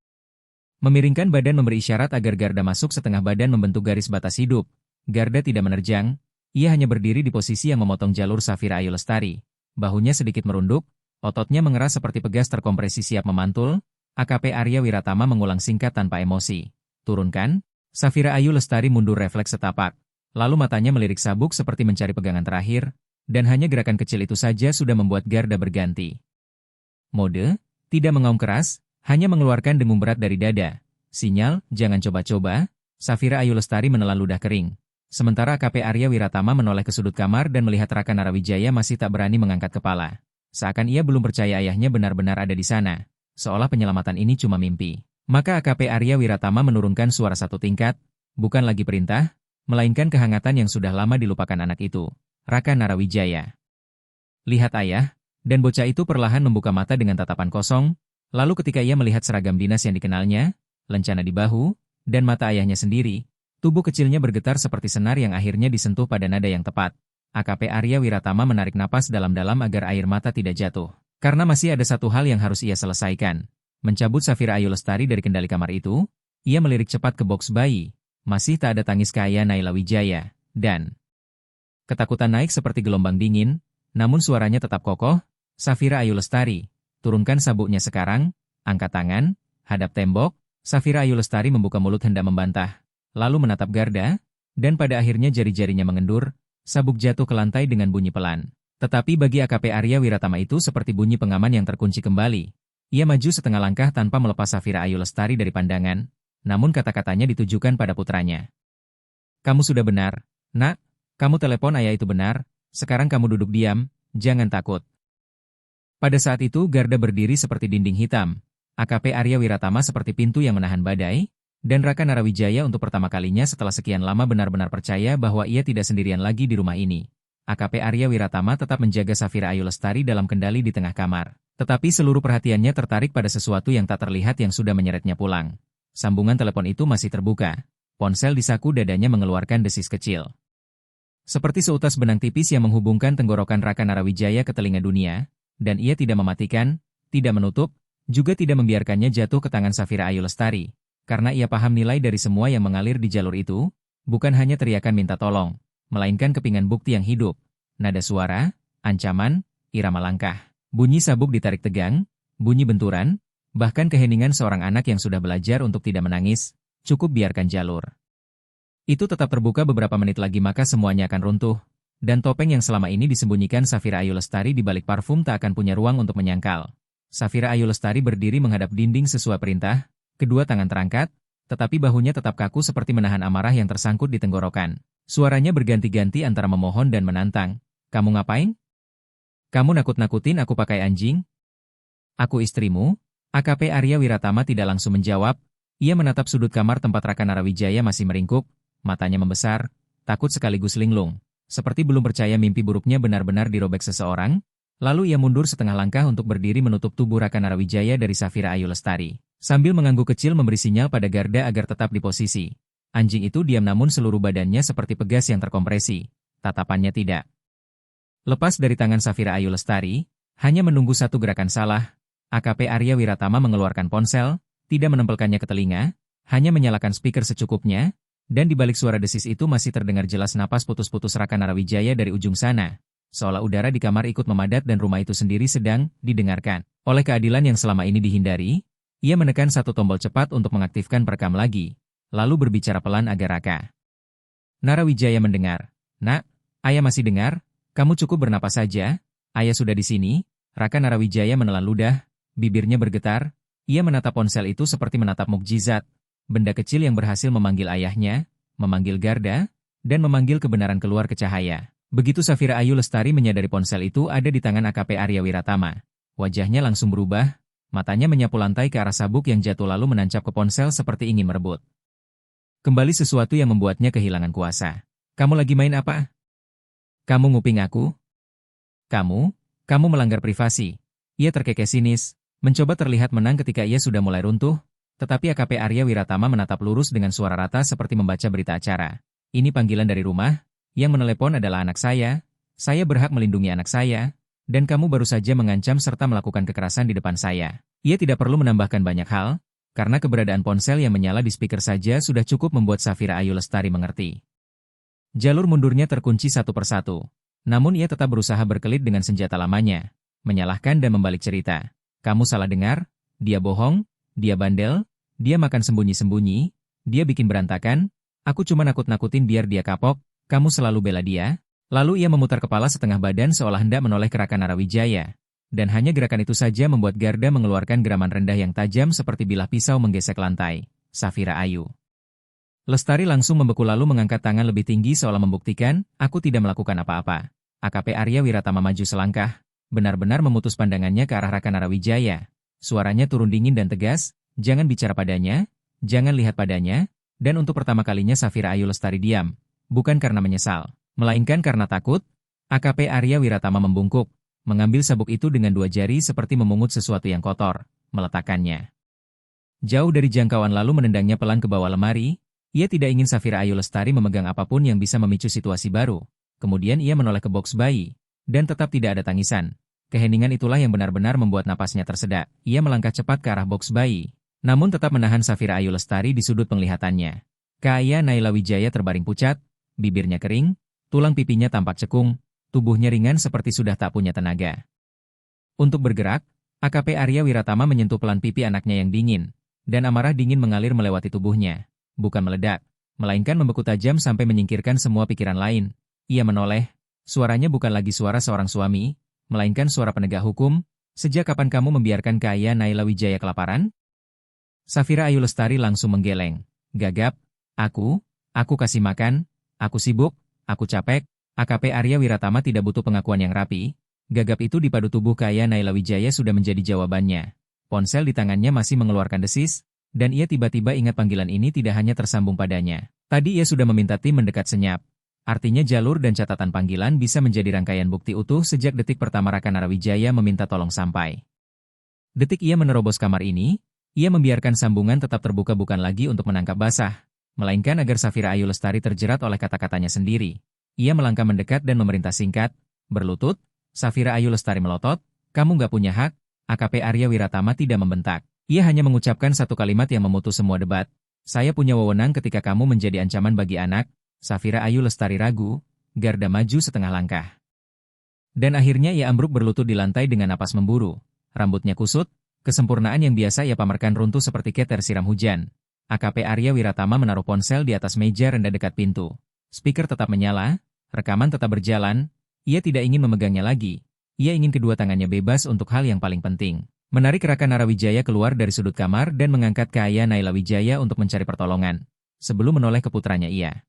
memiringkan badan memberi isyarat agar Garda masuk setengah badan membentuk garis batas hidup. Garda tidak menerjang, ia hanya berdiri di posisi yang memotong jalur Safira Ayu Lestari. Bahunya sedikit merunduk, ototnya mengeras seperti pegas terkompresi siap memantul. AKP Arya Wiratama mengulang singkat tanpa emosi. Turunkan. Safira Ayu Lestari mundur refleks setapak. Lalu matanya melirik sabuk seperti mencari pegangan terakhir. Dan hanya gerakan kecil itu saja sudah membuat Garda berganti mode, tidak mengaum keras, hanya mengeluarkan dengung berat dari dada. Sinyal, jangan coba-coba. Safira Ayu Lestari menelan ludah kering. Sementara AKP Arya Wiratama menoleh ke sudut kamar dan melihat Raka Narawijaya masih tak berani mengangkat kepala. Seakan ia belum percaya ayahnya benar-benar ada di sana. Seolah penyelamatan ini cuma mimpi. Maka AKP Arya Wiratama menurunkan suara satu tingkat, bukan lagi perintah, melainkan kehangatan yang sudah lama dilupakan anak itu. Raka Narawijaya. Lihat ayah, dan bocah itu perlahan membuka mata dengan tatapan kosong, lalu ketika ia melihat seragam dinas yang dikenalnya, lencana di bahu, dan mata ayahnya sendiri, tubuh kecilnya bergetar seperti senar yang akhirnya disentuh pada nada yang tepat. AKP Arya Wiratama menarik napas dalam-dalam agar air mata tidak jatuh. Karena masih ada satu hal yang harus ia selesaikan. Mencabut Safira Ayu Lestari dari kendali kamar itu, ia melirik cepat ke boks bayi. Masih tak ada tangis ke Ayah Naila Wijaya, dan ketakutan naik seperti gelombang dingin, namun suaranya tetap kokoh. Safira Ayu Lestari, turunkan sabuknya sekarang, angkat tangan, hadap tembok. Safira Ayu Lestari membuka mulut hendak membantah, lalu menatap Garda, dan pada akhirnya jari-jarinya mengendur, sabuk jatuh ke lantai dengan bunyi pelan. Tetapi bagi AKP Arya Wiratama itu seperti bunyi pengaman yang terkunci kembali. Ia maju setengah langkah tanpa melepas Safira Ayu Lestari dari pandangan, namun kata-katanya ditujukan pada putranya. Kamu sudah benar, nak. Kamu telepon ayah itu benar, sekarang kamu duduk diam, jangan takut. Pada saat itu Garda berdiri seperti dinding hitam, AKP Arya Wiratama seperti pintu yang menahan badai, dan Raka Narawijaya untuk pertama kalinya setelah sekian lama benar-benar percaya bahwa ia tidak sendirian lagi di rumah ini. AKP Arya Wiratama tetap menjaga Safira Ayu Lestari dalam kendali di tengah kamar, tetapi seluruh perhatiannya tertarik pada sesuatu yang tak terlihat yang sudah menyeretnya pulang. Sambungan telepon itu masih terbuka, ponsel di saku dadanya mengeluarkan desis kecil. Seperti seutas benang tipis yang menghubungkan tenggorokan Raka Narawijaya ke telinga dunia, dan ia tidak mematikan, tidak menutup, juga tidak membiarkannya jatuh ke tangan Safira Ayu Lestari. Karena ia paham nilai dari semua yang mengalir di jalur itu, bukan hanya teriakan minta tolong, melainkan kepingan bukti yang hidup. Nada suara, ancaman, irama langkah. Bunyi sabuk ditarik tegang, bunyi benturan, bahkan keheningan seorang anak yang sudah belajar untuk tidak menangis, cukup biarkan jalur itu tetap terbuka beberapa menit lagi maka semuanya akan runtuh, dan topeng yang selama ini disembunyikan Safira Ayu Lestari di balik parfum tak akan punya ruang untuk menyangkal. Safira Ayu Lestari berdiri menghadap dinding sesuai perintah, kedua tangan terangkat, tetapi bahunya tetap kaku seperti menahan amarah yang tersangkut di tenggorokan. Suaranya berganti-ganti antara memohon dan menantang. Kamu ngapain? Kamu nakut-nakutin aku pakai anjing? Aku istrimu? AKP Arya Wiratama tidak langsung menjawab. Ia menatap sudut kamar tempat Raka Narawijaya masih meringkuk, matanya membesar, takut sekaligus linglung. Seperti belum percaya mimpi buruknya benar-benar dirobek seseorang, lalu ia mundur setengah langkah untuk berdiri menutup tubuh Raka Narawijaya dari Safira Ayu Lestari. Sambil mengangguk kecil memberi sinyal pada garda agar tetap di posisi. Anjing itu diam namun seluruh badannya seperti pegas yang terkompresi. Tatapannya tidak lepas dari tangan Safira Ayu Lestari, hanya menunggu satu gerakan salah. AKP Arya Wiratama mengeluarkan ponsel, tidak menempelkannya ke telinga, hanya menyalakan speaker secukupnya, dan di balik suara desis itu masih terdengar jelas napas putus-putus Raka Narawijaya dari ujung sana. Seolah udara di kamar ikut memadat dan rumah itu sendiri sedang didengarkan. Oleh keadilan yang selama ini dihindari, ia menekan satu tombol cepat untuk mengaktifkan perekam lagi, lalu berbicara pelan agar Raka Narawijaya mendengar. Nak, ayah masih dengar? Kamu cukup bernapas saja. Ayah sudah di sini. Raka Narawijaya menelan ludah, bibirnya bergetar. Ia menatap ponsel itu seperti menatap mukjizat. Benda kecil yang berhasil memanggil ayahnya, memanggil garda, dan memanggil kebenaran keluar ke cahaya. Begitu Safira Ayu Lestari menyadari ponsel itu ada di tangan AKP Arya Wiratama, wajahnya langsung berubah, matanya menyapu lantai ke arah sabuk yang jatuh lalu menancap ke ponsel seperti ingin merebut kembali sesuatu yang membuatnya kehilangan kuasa. Kamu lagi main apa? Kamu nguping aku? Kamu melanggar privasi. Ia terkekeh sinis, mencoba terlihat menang ketika ia sudah mulai runtuh, tetapi AKP Arya Wiratama menatap lurus dengan suara rata seperti membaca berita acara. Ini panggilan dari rumah, yang menelepon adalah anak saya berhak melindungi anak saya, dan kamu baru saja mengancam serta melakukan kekerasan di depan saya. Ia tidak perlu menambahkan banyak hal, karena keberadaan ponsel yang menyala di speaker saja sudah cukup membuat Safira Ayu Lestari mengerti. Jalur mundurnya terkunci satu persatu, namun ia tetap berusaha berkelit dengan senjata lamanya, menyalahkan dan membalik cerita. Kamu salah dengar, dia bohong, dia bandel, dia makan sembunyi-sembunyi, dia bikin berantakan, aku cuma nakut-nakutin biar dia kapok, kamu selalu bela dia. Lalu ia memutar kepala setengah badan seolah hendak menoleh ke Raka Narawijaya. Dan hanya gerakan itu saja membuat garda mengeluarkan geraman rendah yang tajam seperti bilah pisau menggesek lantai. Safira Ayu Lestari langsung membeku lalu mengangkat tangan lebih tinggi seolah membuktikan, aku tidak melakukan apa-apa. AKP Arya Wiratama maju selangkah, benar-benar memutus pandangannya ke arah Raka Narawijaya. Suaranya turun dingin dan tegas, jangan bicara padanya, jangan lihat padanya, dan untuk pertama kalinya Safira Ayu Lestari diam, bukan karena menyesal, melainkan karena takut. AKP Arya Wiratama membungkuk, mengambil sabuk itu dengan dua jari seperti memungut sesuatu yang kotor, meletakkannya jauh dari jangkauan lalu menendangnya pelan ke bawah lemari. Ia tidak ingin Safira Ayu Lestari memegang apapun yang bisa memicu situasi baru. Kemudian ia menoleh ke box bayi, dan tetap tidak ada tangisan. Keheningan itulah yang benar-benar membuat napasnya tersedak. Ia melangkah cepat ke arah box bayi, namun tetap menahan Safira Ayu Lestari di sudut penglihatannya. Kaya Naila Wijaya terbaring pucat, bibirnya kering, tulang pipinya tampak cekung, tubuhnya ringan seperti sudah tak punya tenaga. Untuk bergerak, AKP Arya Wiratama menyentuh pelan pipi anaknya yang dingin, dan amarah dingin mengalir melewati tubuhnya. Bukan meledak, melainkan membeku tajam sampai menyingkirkan semua pikiran lain. Ia menoleh, suaranya bukan lagi suara seorang suami, melainkan suara penegak hukum. Sejak kapan kamu membiarkan Kaya Naila Wijaya kelaparan? Safira Ayu Lestari langsung menggeleng. Gagap, aku kasih makan, aku sibuk, aku capek. AKP Arya Wiratama tidak butuh pengakuan yang rapi. Gagap itu di padu tubuh Kaya Naila Wijaya sudah menjadi jawabannya. Ponsel di tangannya masih mengeluarkan desis, dan ia tiba-tiba ingat panggilan ini tidak hanya tersambung padanya. Tadi ia sudah meminta tim mendekat senyap. Artinya jalur dan catatan panggilan bisa menjadi rangkaian bukti utuh sejak detik pertama Raka Narawijaya meminta tolong sampai. Detik ia menerobos kamar ini, ia membiarkan sambungan tetap terbuka bukan lagi untuk menangkap basah, melainkan agar Safira Ayu Lestari terjerat oleh kata-katanya sendiri. Ia melangkah mendekat dan memerintah singkat, berlutut. Safira Ayu Lestari melotot, kamu nggak punya hak. AKP Arya Wiratama tidak membentak. Ia hanya mengucapkan satu kalimat yang memutus semua debat. Saya punya wewenang ketika kamu menjadi ancaman bagi anak. Safira Ayu Lestari ragu, Garda maju setengah langkah. Dan akhirnya ia ambruk berlutut di lantai dengan napas memburu. Rambutnya kusut, kesempurnaan yang biasa ia pamerkan runtuh seperti keter siram hujan. AKP Arya Wiratama menaruh ponsel di atas meja rendah dekat pintu. Speaker tetap menyala, rekaman tetap berjalan. Ia tidak ingin memegangnya lagi. Ia ingin kedua tangannya bebas untuk hal yang paling penting. Menarik Raka Narawijaya keluar dari sudut kamar dan mengangkat ke ayah Naila Wijaya untuk mencari pertolongan. Sebelum menoleh ke putranya ia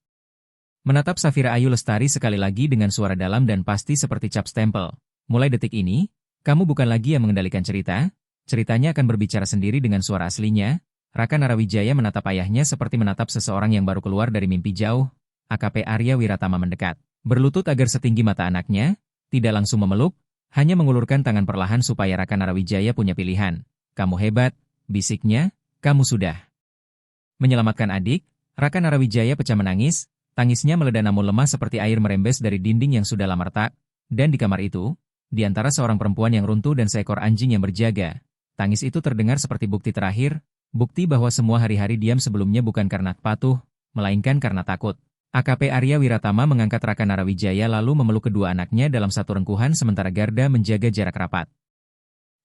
menatap Safira Ayu Lestari sekali lagi dengan suara dalam dan pasti seperti cap stempel. Mulai detik ini, kamu bukan lagi yang mengendalikan cerita. Ceritanya akan berbicara sendiri dengan suara aslinya. Raka Narawijaya menatap ayahnya seperti menatap seseorang yang baru keluar dari mimpi jauh. AKP Arya Wiratama mendekat, berlutut agar setinggi mata anaknya, tidak langsung memeluk, hanya mengulurkan tangan perlahan supaya Raka Narawijaya punya pilihan. Kamu hebat, bisiknya, kamu sudah menyelamatkan adik. Raka Narawijaya pecah menangis, tangisnya meledak namun lemah seperti air merembes dari dinding yang sudah lama retak. Dan di kamar itu, di antara seorang perempuan yang runtuh dan seekor anjing yang berjaga, tangis itu terdengar seperti bukti terakhir, bukti bahwa semua hari-hari diam sebelumnya bukan karena patuh, melainkan karena takut. AKP Arya Wiratama mengangkat Raka Narawijaya lalu memeluk kedua anaknya dalam satu rengkuhan sementara Garda menjaga jarak rapat.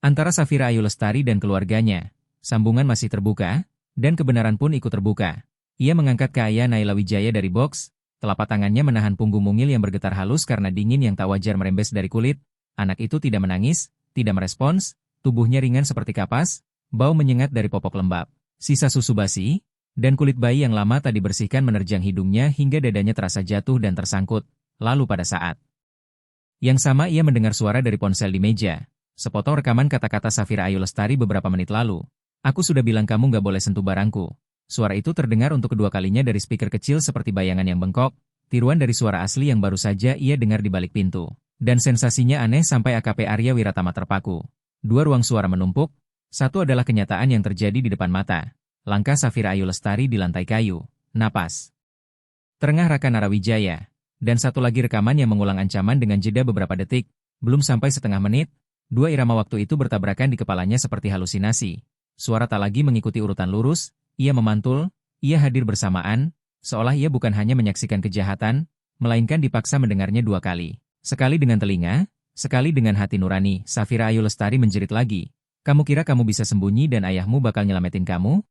Antara Safira Ayu Lestari dan keluarganya, sambungan masih terbuka, dan kebenaran pun ikut terbuka. Ia mengangkat ke ayah Naila Wijaya dari box, telapak tangannya menahan punggung mungil yang bergetar halus karena dingin yang tak wajar merembes dari kulit. Anak itu tidak menangis, tidak merespons, tubuhnya ringan seperti kapas, bau menyengat dari popok lembab, sisa susu basi, dan kulit bayi yang lama tak dibersihkan menerjang hidungnya hingga dadanya terasa jatuh dan tersangkut. Lalu pada saat yang sama ia mendengar suara dari ponsel di meja. Sepotong rekaman kata-kata Safira Ayu Lestari beberapa menit lalu. Aku sudah bilang kamu nggak boleh sentuh barangku. Suara itu terdengar untuk kedua kalinya dari speaker kecil seperti bayangan yang bengkok, tiruan dari suara asli yang baru saja ia dengar di balik pintu. Dan sensasinya aneh sampai AKP Arya Wiratama terpaku. Dua ruang suara menumpuk, satu adalah kenyataan yang terjadi di depan mata. Langkah Safira Ayu Lestari di lantai kayu, napas terengah Raka Narawijaya, dan satu lagi rekaman yang mengulang ancaman dengan jeda beberapa detik. Belum sampai setengah menit, dua irama waktu itu bertabrakan di kepalanya seperti halusinasi. Suara tak lagi mengikuti urutan lurus, ia memantul, ia hadir bersamaan, seolah ia bukan hanya menyaksikan kejahatan, melainkan dipaksa mendengarnya dua kali. Sekali dengan telinga, sekali dengan hati nurani. Safira Ayu Lestari menjerit lagi. Kamu kira kamu bisa sembunyi dan ayahmu bakal nyelamatin kamu?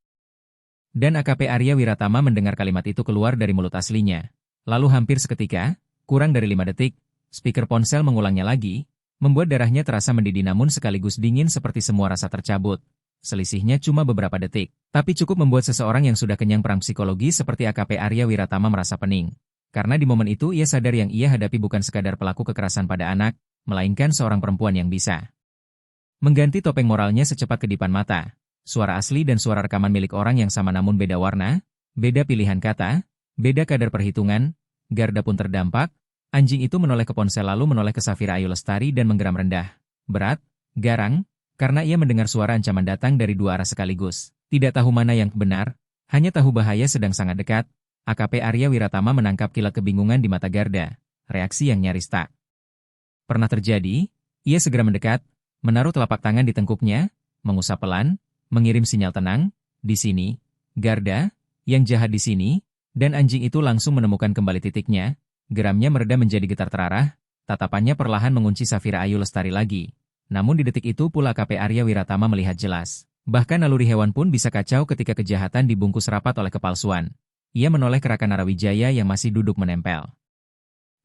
Dan AKP Arya Wiratama mendengar kalimat itu keluar dari mulut aslinya. Lalu hampir seketika, kurang dari 5 detik, speaker ponsel mengulangnya lagi, membuat darahnya terasa mendidih namun sekaligus dingin seperti semua rasa tercabut. Selisihnya cuma beberapa detik, tapi cukup membuat seseorang yang sudah kenyang perang psikologi seperti AKP Arya Wiratama merasa pening. Karena di momen itu ia sadar yang ia hadapi bukan sekadar pelaku kekerasan pada anak, melainkan seorang perempuan yang bisa mengganti topeng moralnya secepat kedipan mata. Suara asli dan suara rekaman milik orang yang sama namun beda warna, beda pilihan kata, beda kadar perhitungan. Garda pun terdampak. Anjing itu menoleh ke ponsel lalu menoleh ke Safira Ayu Lestari dan menggeram rendah, berat, garang, karena ia mendengar suara ancaman datang dari dua arah sekaligus. Tidak tahu mana yang benar, hanya tahu bahaya sedang sangat dekat. AKP Arya Wiratama menangkap kilat kebingungan di mata Garda, reaksi yang nyaris tak pernah terjadi. Ia segera mendekat, menaruh telapak tangan di tengkuknya, mengusap pelan, mengirim sinyal tenang. Di sini, Garda, yang jahat di sini, dan anjing itu langsung menemukan kembali titiknya. Geramnya mereda menjadi getar terarah, tatapannya perlahan mengunci Safira Ayu Lestari lagi. Namun di detik itu pula AKP Arya Wiratama melihat jelas. Bahkan naluri hewan pun bisa kacau ketika kejahatan dibungkus rapat oleh kepalsuan. Ia menoleh ke Raka Narawijaya yang masih duduk menempel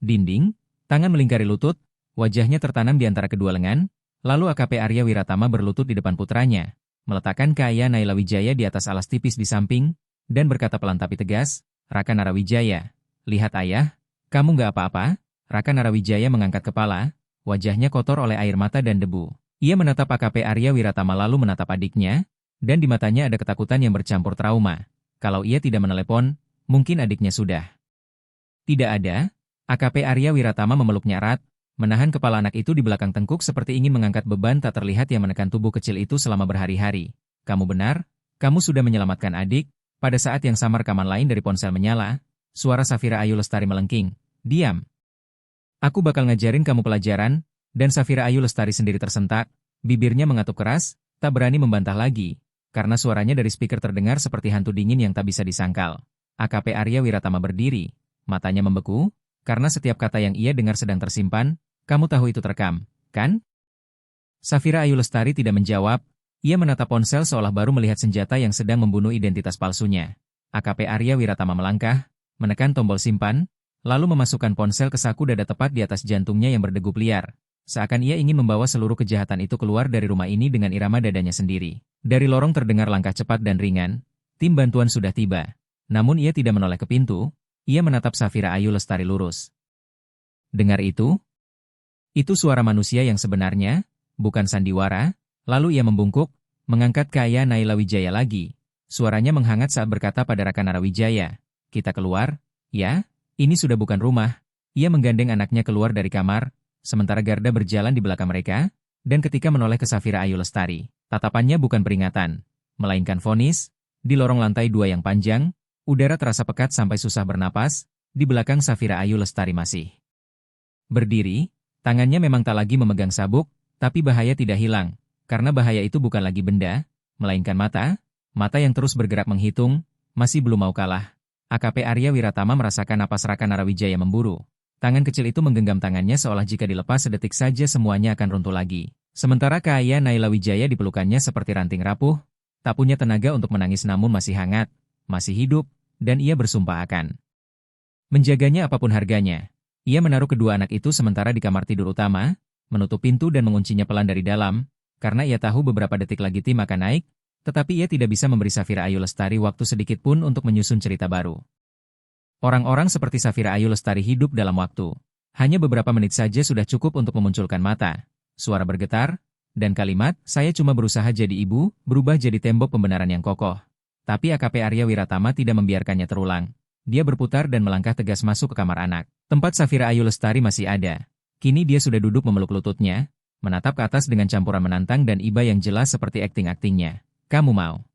dinding, tangan melingkari lutut, wajahnya tertanam di antara kedua lengan. Lalu AKP Arya Wiratama berlutut di depan putranya, meletakkan ayah Naila Wijaya di atas alas tipis di samping, dan berkata pelan tapi tegas, Raka Narawijaya, lihat ayah, kamu nggak apa-apa? Raka Narawijaya mengangkat kepala, wajahnya kotor oleh air mata dan debu. Ia menatap AKP Arya Wiratama lalu menatap adiknya, dan di matanya ada ketakutan yang bercampur trauma. Kalau ia tidak menelepon, mungkin adiknya sudah tidak ada. AKP Arya Wiratama memeluknya erat, menahan kepala anak itu di belakang tengkuk seperti ingin mengangkat beban tak terlihat yang menekan tubuh kecil itu selama berhari-hari. Kamu benar, kamu sudah menyelamatkan adik. Pada saat yang sama rekaman lain dari ponsel menyala, suara Safira Ayu Lestari melengking. Diam. Aku bakal ngajarin kamu pelajaran. Dan Safira Ayu Lestari sendiri tersentak, bibirnya mengatuk keras, tak berani membantah lagi. karena suaranya dari speaker terdengar seperti hantu dingin yang tak bisa disangkal. AKP Arya Wiratama berdiri, matanya membeku, karena setiap kata yang ia dengar sedang tersimpan. Kamu tahu itu terekam, kan? Safira Ayu Lestari tidak menjawab, ia menatap ponsel seolah baru melihat senjata yang sedang membunuh identitas palsunya. AKP Arya Wiratama melangkah, menekan tombol simpan, lalu memasukkan ponsel ke saku dada tepat di atas jantungnya yang berdegup liar. Seakan ia ingin membawa seluruh kejahatan itu keluar dari rumah ini dengan irama dadanya sendiri. Dari lorong terdengar langkah cepat dan ringan, tim bantuan sudah tiba. Namun ia tidak menoleh ke pintu, ia menatap Safira Ayu Lestari lurus. Dengar itu? Itu suara manusia yang sebenarnya, bukan sandiwara. Lalu ia membungkuk, mengangkat ke Ayah Naila Wijaya lagi. Suaranya menghangat saat berkata pada Raka Narawijaya, "Kita keluar, ya? Ini sudah bukan rumah." Ia menggandeng anaknya keluar dari kamar, sementara Garda berjalan di belakang mereka, dan ketika menoleh ke Safira Ayu Lestari, tatapannya bukan peringatan, melainkan vonis. Di lorong lantai 2 yang panjang, udara terasa pekat sampai susah bernapas. Di belakang Safira Ayu Lestari masih berdiri, tangannya memang tak lagi memegang sabuk, tapi bahaya tidak hilang, karena bahaya itu bukan lagi benda, melainkan mata yang terus bergerak menghitung, masih belum mau kalah. AKP Arya Wiratama merasakan napas Raka Narawijaya memburu. Tangan kecil itu menggenggam tangannya seolah jika dilepas sedetik saja semuanya akan runtuh lagi. Sementara Ayah Naila Wijaya dipelukannya seperti ranting rapuh, tak punya tenaga untuk menangis namun masih hangat, masih hidup, dan ia bersumpah akan menjaganya apapun harganya. Ia menaruh kedua anak itu sementara di kamar tidur utama, menutup pintu dan menguncinya pelan dari dalam, karena ia tahu beberapa detik lagi tim akan naik, tetapi ia tidak bisa memberi Safira Ayu Lestari waktu sedikit pun untuk menyusun cerita baru. Orang-orang seperti Safira Ayu Lestari hidup dalam waktu. Hanya beberapa menit saja sudah cukup untuk memunculkan mata, suara bergetar, dan kalimat, "Saya cuma berusaha jadi ibu," berubah jadi tembok pembenaran yang kokoh. Tapi AKP Arya Wiratama tidak membiarkannya terulang. Dia berputar dan melangkah tegas masuk ke kamar anak. Tempat Safira Ayu Lestari masih ada. Kini dia sudah duduk memeluk lututnya, menatap ke atas dengan campuran menantang dan iba yang jelas seperti akting-aktingnya. "Kamu mau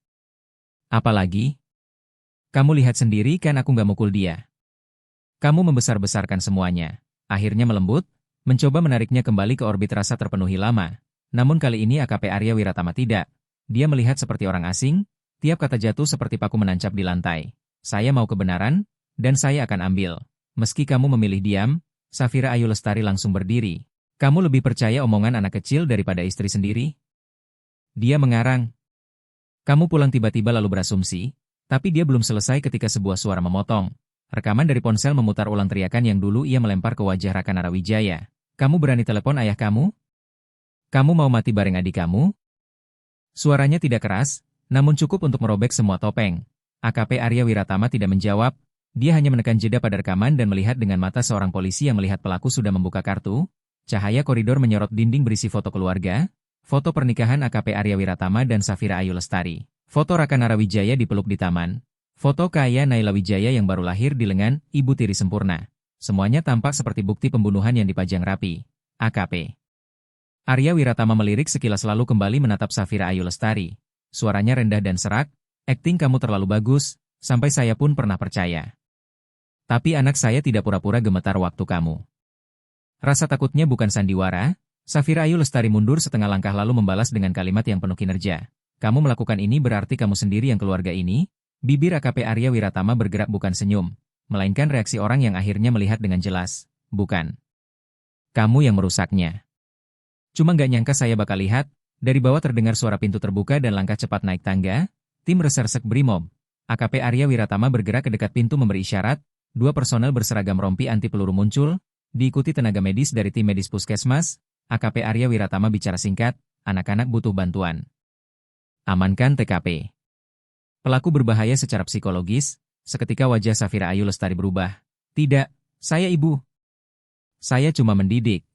apa lagi? Kamu lihat sendiri kan aku nggak mukul dia. Kamu membesar-besarkan semuanya." Akhirnya melembut, mencoba menariknya kembali ke orbit rasa terpenuhi lama. Namun kali ini AKP Arya Wiratama tidak. Dia melihat seperti orang asing, tiap kata jatuh seperti paku menancap di lantai. "Saya mau kebenaran, dan saya akan ambil. Meski kamu memilih diam." Safira Ayu Lestari langsung berdiri. "Kamu lebih percaya omongan anak kecil daripada istri sendiri?" Dia mengarang. "Kamu pulang tiba-tiba lalu berasumsi." Tapi dia belum selesai ketika sebuah suara memotong. Rekaman dari ponsel memutar ulang teriakan yang dulu ia melempar ke wajah Raka Narawijaya. "Kamu berani telepon ayah kamu? Kamu mau mati bareng adik kamu?" Suaranya tidak keras, namun cukup untuk merobek semua topeng. AKP Arya Wiratama tidak menjawab, dia hanya menekan jeda pada rekaman dan melihat dengan mata seorang polisi yang melihat pelaku sudah membuka kartu. Cahaya koridor menyorot dinding berisi foto keluarga, foto pernikahan AKP Arya Wiratama dan Safira Ayu Lestari. Foto Raka Narawijaya dipeluk di taman. Foto Ayah Naila Wijaya yang baru lahir di lengan ibu tiri sempurna. Semuanya tampak seperti bukti pembunuhan yang dipajang rapi. AKP Arya Wiratama melirik sekilas lalu kembali menatap Safira Ayu Lestari. Suaranya rendah dan serak, "Akting kamu terlalu bagus, sampai saya pun pernah percaya. Tapi anak saya tidak pura-pura gemetar waktu kamu." Rasa takutnya bukan sandiwara. Safira Ayu Lestari mundur setengah langkah lalu membalas dengan kalimat yang penuh kinerja. "Kamu melakukan ini berarti kamu sendiri yang keluarga ini?" Bibir AKP Arya Wiratama bergerak bukan senyum, melainkan reaksi orang yang akhirnya melihat dengan jelas. "Bukan. Kamu yang merusaknya. Cuma nggak nyangka saya bakal lihat." Dari bawah terdengar suara pintu terbuka dan langkah cepat naik tangga. Tim Resersek Brimob. AKP Arya Wiratama bergerak ke dekat pintu memberi isyarat. 2 personel berseragam rompi anti peluru muncul, diikuti tenaga medis dari tim medis puskesmas. AKP Arya Wiratama bicara singkat, "Anak-anak butuh bantuan. Amankan TKP." Pelaku berbahaya secara psikologis. Seketika wajah Safira Ayu Lestari berubah. "Tidak, saya ibu. Saya cuma mendidik."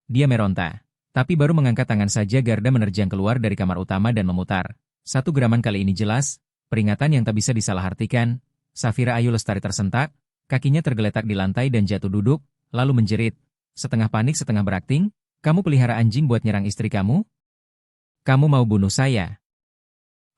Dia meronta. Tapi baru mengangkat tangan saja Garda menerjang keluar dari kamar utama dan memutar. Satu geraman kali ini jelas, peringatan yang tak bisa disalahartikan. Safira Ayu Lestari tersentak, kakinya tergeletak di lantai dan jatuh duduk, lalu menjerit. Setengah panik setengah berakting, "Kamu pelihara anjing buat nyerang istri kamu? Kamu mau bunuh saya?"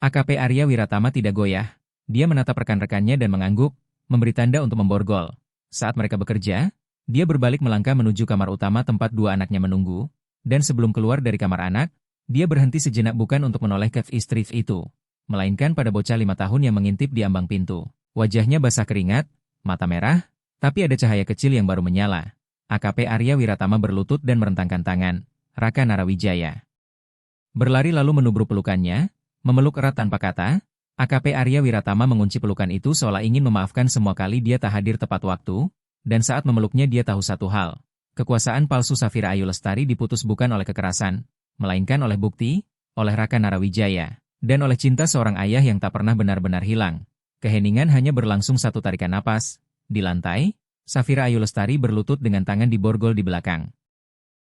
AKP Arya Wiratama tidak goyah. Dia menatap rekan-rekannya dan mengangguk, memberi tanda untuk memborgol. Saat mereka bekerja, dia berbalik melangkah menuju kamar utama tempat 2 anaknya menunggu, dan sebelum keluar dari kamar anak, Dia berhenti sejenak bukan untuk menoleh ke istri itu, melainkan pada bocah 5 tahun yang mengintip di ambang pintu. Wajahnya basah keringat, mata merah, tapi ada cahaya kecil yang baru menyala. AKP Arya Wiratama berlutut dan merentangkan tangan. Raka Narawijaya berlari lalu menubruk pelukannya, memeluk erat tanpa kata. AKP Arya Wiratama mengunci pelukan itu seolah ingin memaafkan semua kali dia tak hadir tepat waktu, dan saat memeluknya dia tahu satu hal. Kekuasaan palsu Safira Ayu Lestari diputus bukan oleh kekerasan, melainkan oleh bukti, oleh Raka Narawijaya, dan oleh cinta seorang ayah yang tak pernah benar-benar hilang. Keheningan hanya berlangsung satu tarikan napas. Di lantai, Safira Ayu Lestari berlutut dengan tangan di borgol di belakang.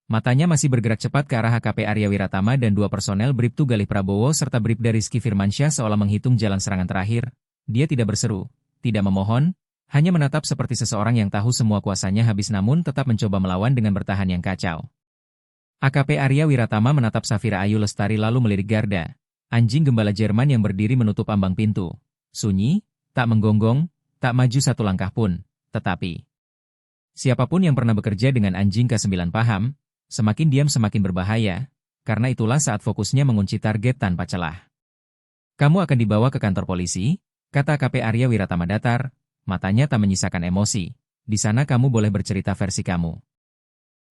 Matanya masih bergerak cepat ke arah AKP Arya Wiratama dan 2 personel Bribtu Galih Prabowo serta Bribda Rizky Firmansyah seolah menghitung jalan serangan terakhir. Dia tidak berseru, tidak memohon, hanya menatap seperti seseorang yang tahu semua kuasanya habis namun tetap mencoba melawan dengan bertahan yang kacau. AKP Arya Wiratama menatap Safira Ayu Lestari lalu melirik Garda, anjing gembala Jerman yang berdiri menutup ambang pintu. Sunyi, tak menggonggong, tak maju satu langkah pun, tetapi siapapun yang pernah bekerja dengan anjing K9 paham, semakin diam semakin berbahaya, karena itulah saat fokusnya mengunci target tanpa celah. Kamu akan dibawa ke kantor polisi, kata AKP Arya Wiratama datar, matanya tak menyisakan emosi. Di sana kamu boleh bercerita versi kamu.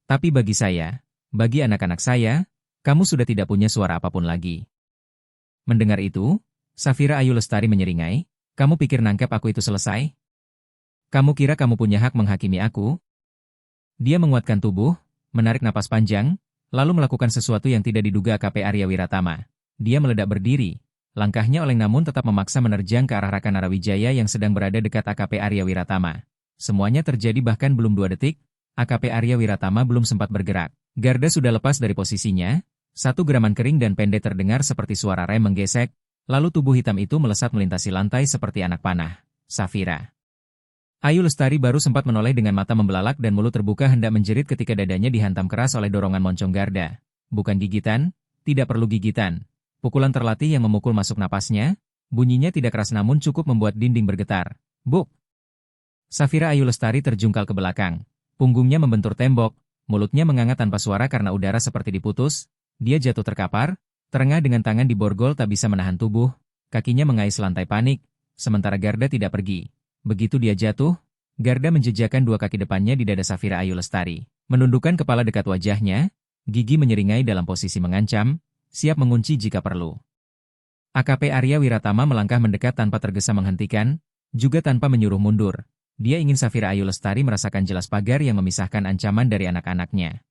Tapi bagi saya, bagi anak-anak saya, kamu sudah tidak punya suara apapun lagi. Mendengar itu, Safira Ayu Lestari menyeringai, kamu pikir nangkep aku itu selesai? Kamu kira kamu punya hak menghakimi aku? Dia menguatkan tubuh, menarik napas panjang, lalu melakukan sesuatu yang tidak diduga AKP Arya Wiratama. Dia meledak berdiri, langkahnya oleng namun tetap memaksa menerjang ke arah Raka Narawijaya yang sedang berada dekat AKP Arya Wiratama. Semuanya terjadi bahkan belum 2 detik, AKP Arya Wiratama belum sempat bergerak. Garda sudah lepas dari posisinya, satu geraman kering dan pendek terdengar seperti suara rem menggesek, lalu tubuh hitam itu melesat melintasi lantai seperti anak panah. Safira Ayu Lestari baru sempat menoleh dengan mata membelalak dan mulut terbuka hendak menjerit ketika dadanya dihantam keras oleh dorongan moncong Garda. Bukan gigitan, tidak perlu gigitan. Pukulan terlatih yang memukul masuk napasnya, bunyinya tidak keras namun cukup membuat dinding bergetar. Buk! Safira Ayu Lestari terjungkal ke belakang. Punggungnya membentur tembok, mulutnya menganga tanpa suara karena udara seperti diputus. Dia jatuh terkapar, terengah dengan tangan di borgol tak bisa menahan tubuh, kakinya mengais lantai panik, sementara Garda tidak pergi. Begitu dia jatuh, Garda menjejakkan 2 kaki depannya di dada Safira Ayu Lestari. Menundukkan kepala dekat wajahnya, gigi menyeringai dalam posisi mengancam, siap mengunci jika perlu. AKP Arya Wiratama melangkah mendekat tanpa tergesa menghentikan, juga tanpa menyuruh mundur. Dia ingin Safira Ayu Lestari merasakan jelas pagar yang memisahkan ancaman dari anak-anaknya.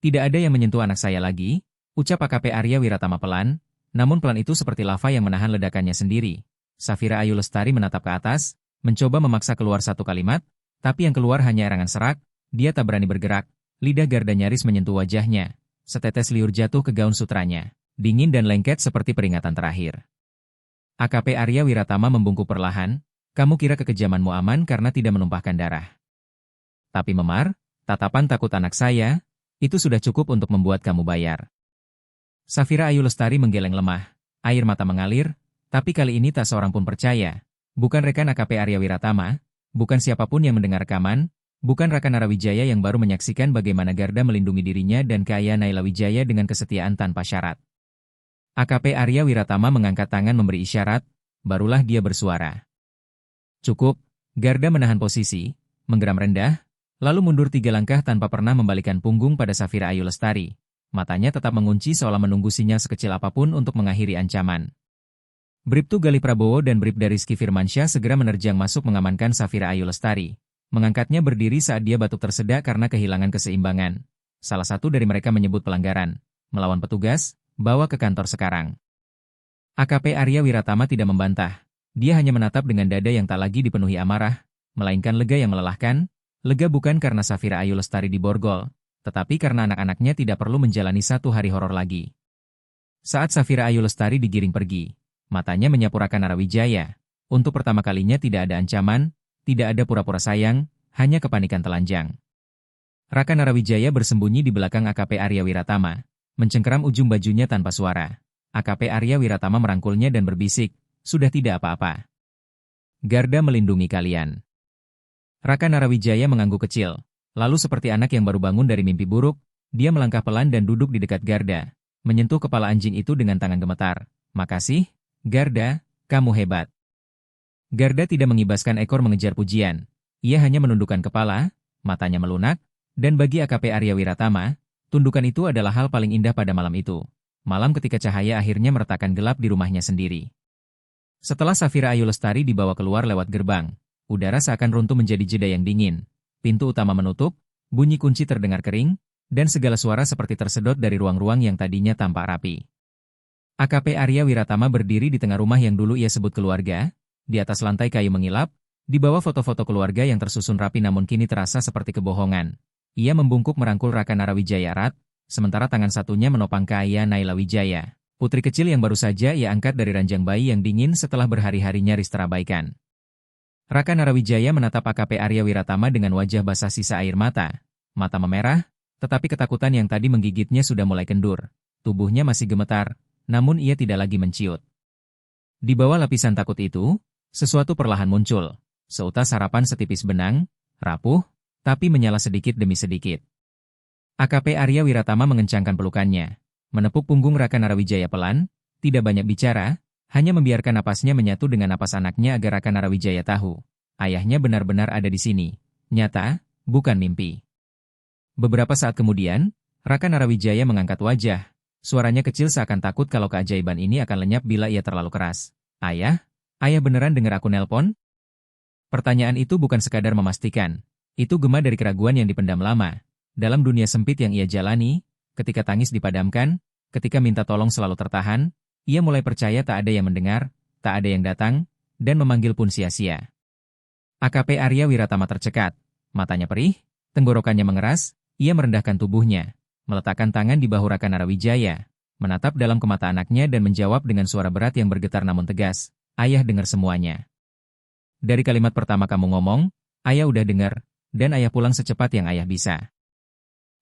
Tidak ada yang menyentuh anak saya lagi, ucap AKP Arya Wiratama pelan, namun pelan itu seperti lava yang menahan ledakannya sendiri. Safira Ayu Lestari menatap ke atas, mencoba memaksa keluar satu kalimat, tapi yang keluar hanya erangan serak, dia tak berani bergerak, lidah Garda nyaris menyentuh wajahnya, setetes liur jatuh ke gaun sutranya, dingin dan lengket seperti peringatan terakhir. AKP Arya Wiratama membungkuk perlahan, kamu kira kekejamanmu aman karena tidak menumpahkan darah. Tapi Memar, tatapan takut anak saya, itu sudah cukup untuk membuat kamu bayar. Safira Ayu Lestari menggeleng lemah, air mata mengalir, tapi kali ini tak seorang pun percaya. Bukan rekan AKP Arya Wiratama, bukan siapapun yang mendengar rekaman, bukan Raka Narawijaya yang baru menyaksikan bagaimana Garda melindungi dirinya dan Kaya Naila Wijaya dengan kesetiaan tanpa syarat. AKP Arya Wiratama mengangkat tangan memberi isyarat, barulah dia bersuara. Cukup, Garda menahan posisi, menggeram rendah, lalu mundur 3 langkah tanpa pernah membalikkan punggung pada Safira Ayu Lestari. Matanya tetap mengunci seolah menunggu sinyal sekecil apapun untuk mengakhiri ancaman. Bribtu Galih Prabowo dan Bribda Rizky Firmansyah segera menerjang masuk mengamankan Safira Ayu Lestari. Mengangkatnya berdiri saat dia batuk tersedak karena kehilangan keseimbangan. Salah satu dari mereka menyebut pelanggaran. Melawan petugas, bawa ke kantor sekarang. AKP Arya Wiratama tidak membantah. Dia hanya menatap dengan dada yang tak lagi dipenuhi amarah, melainkan lega yang melelahkan. Lega bukan karena Safira Ayu Lestari diborgol, tetapi karena anak-anaknya tidak perlu menjalani satu hari horor lagi. Saat Safira Ayu Lestari digiring pergi, matanya menyapu Raka Narawijaya. Untuk pertama kalinya tidak ada ancaman, tidak ada pura-pura sayang, hanya kepanikan telanjang. Raka Narawijaya bersembunyi di belakang AKP Arya Wiratama, mencengkeram ujung bajunya tanpa suara. AKP Arya Wiratama merangkulnya dan berbisik, sudah tidak apa-apa. Garda melindungi kalian. Raka Narawijaya mengangguk kecil, lalu seperti anak yang baru bangun dari mimpi buruk, dia melangkah pelan dan duduk di dekat Garda. menyentuh kepala anjing itu dengan tangan gemetar. "Makasih, Garda, kamu hebat." Garda tidak mengibaskan ekor mengejar pujian. Ia hanya menundukkan kepala, matanya melunak, dan bagi AKP Arya Wiratama, tundukan itu adalah hal paling indah pada malam itu. Malam ketika cahaya akhirnya meretakan gelap di rumahnya sendiri. Setelah Safira Ayu Lestari dibawa keluar lewat gerbang, udara seakan runtuh menjadi jeda yang dingin. Pintu utama menutup, bunyi kunci terdengar kering, dan segala suara seperti tersedot dari ruang-ruang yang tadinya tampak rapi. AKP Arya Wiratama berdiri di tengah rumah yang dulu ia sebut keluarga. Di atas lantai kayu mengilap, di bawah foto-foto keluarga yang tersusun rapi namun kini terasa seperti kebohongan. Ia membungkuk merangkul Raka Narawijaya erat, sementara tangan satunya menopang Kaya Naila Wijaya, putri kecil yang baru saja ia angkat dari ranjang bayi yang dingin setelah berhari-hari nyaris terabaikan. Raka Narawijaya menatap AKP Arya Wiratama dengan wajah basah sisa air mata. Mata memerah, tetapi ketakutan yang tadi menggigitnya sudah mulai kendur. Tubuhnya masih gemetar, namun ia tidak lagi menciut. Di bawah lapisan takut itu, sesuatu perlahan muncul. Seutas harapan setipis benang, rapuh, tapi menyala sedikit demi sedikit. AKP Arya Wiratama mengencangkan pelukannya, menepuk punggung Raka Narawijaya pelan, tidak banyak bicara, hanya membiarkan napasnya menyatu dengan napas anaknya agar Raka Narawijaya tahu. Ayahnya benar-benar ada di sini. Nyata, bukan mimpi. Beberapa saat kemudian, Raka Narawijaya mengangkat wajah. Suaranya kecil seakan takut kalau keajaiban ini akan lenyap bila ia terlalu keras. "Ayah? Ayah beneran dengar aku nelpon?" Pertanyaan itu bukan sekadar memastikan. Itu gema dari keraguan yang dipendam lama. Dalam dunia sempit yang ia jalani, ketika tangis dipadamkan, ketika minta tolong selalu tertahan, ia mulai percaya tak ada yang mendengar, tak ada yang datang, dan memanggil pun sia-sia. AKP Arya Wiratama tercekat. Matanya perih, tenggorokannya mengeras, ia merendahkan tubuhnya, meletakkan tangan di bahu Raka Narawijaya, menatap dalam ke mata anaknya dan menjawab dengan suara berat yang bergetar namun tegas. "Ayah dengar semuanya. Dari kalimat pertama kamu ngomong, ayah udah dengar, dan ayah pulang secepat yang ayah bisa."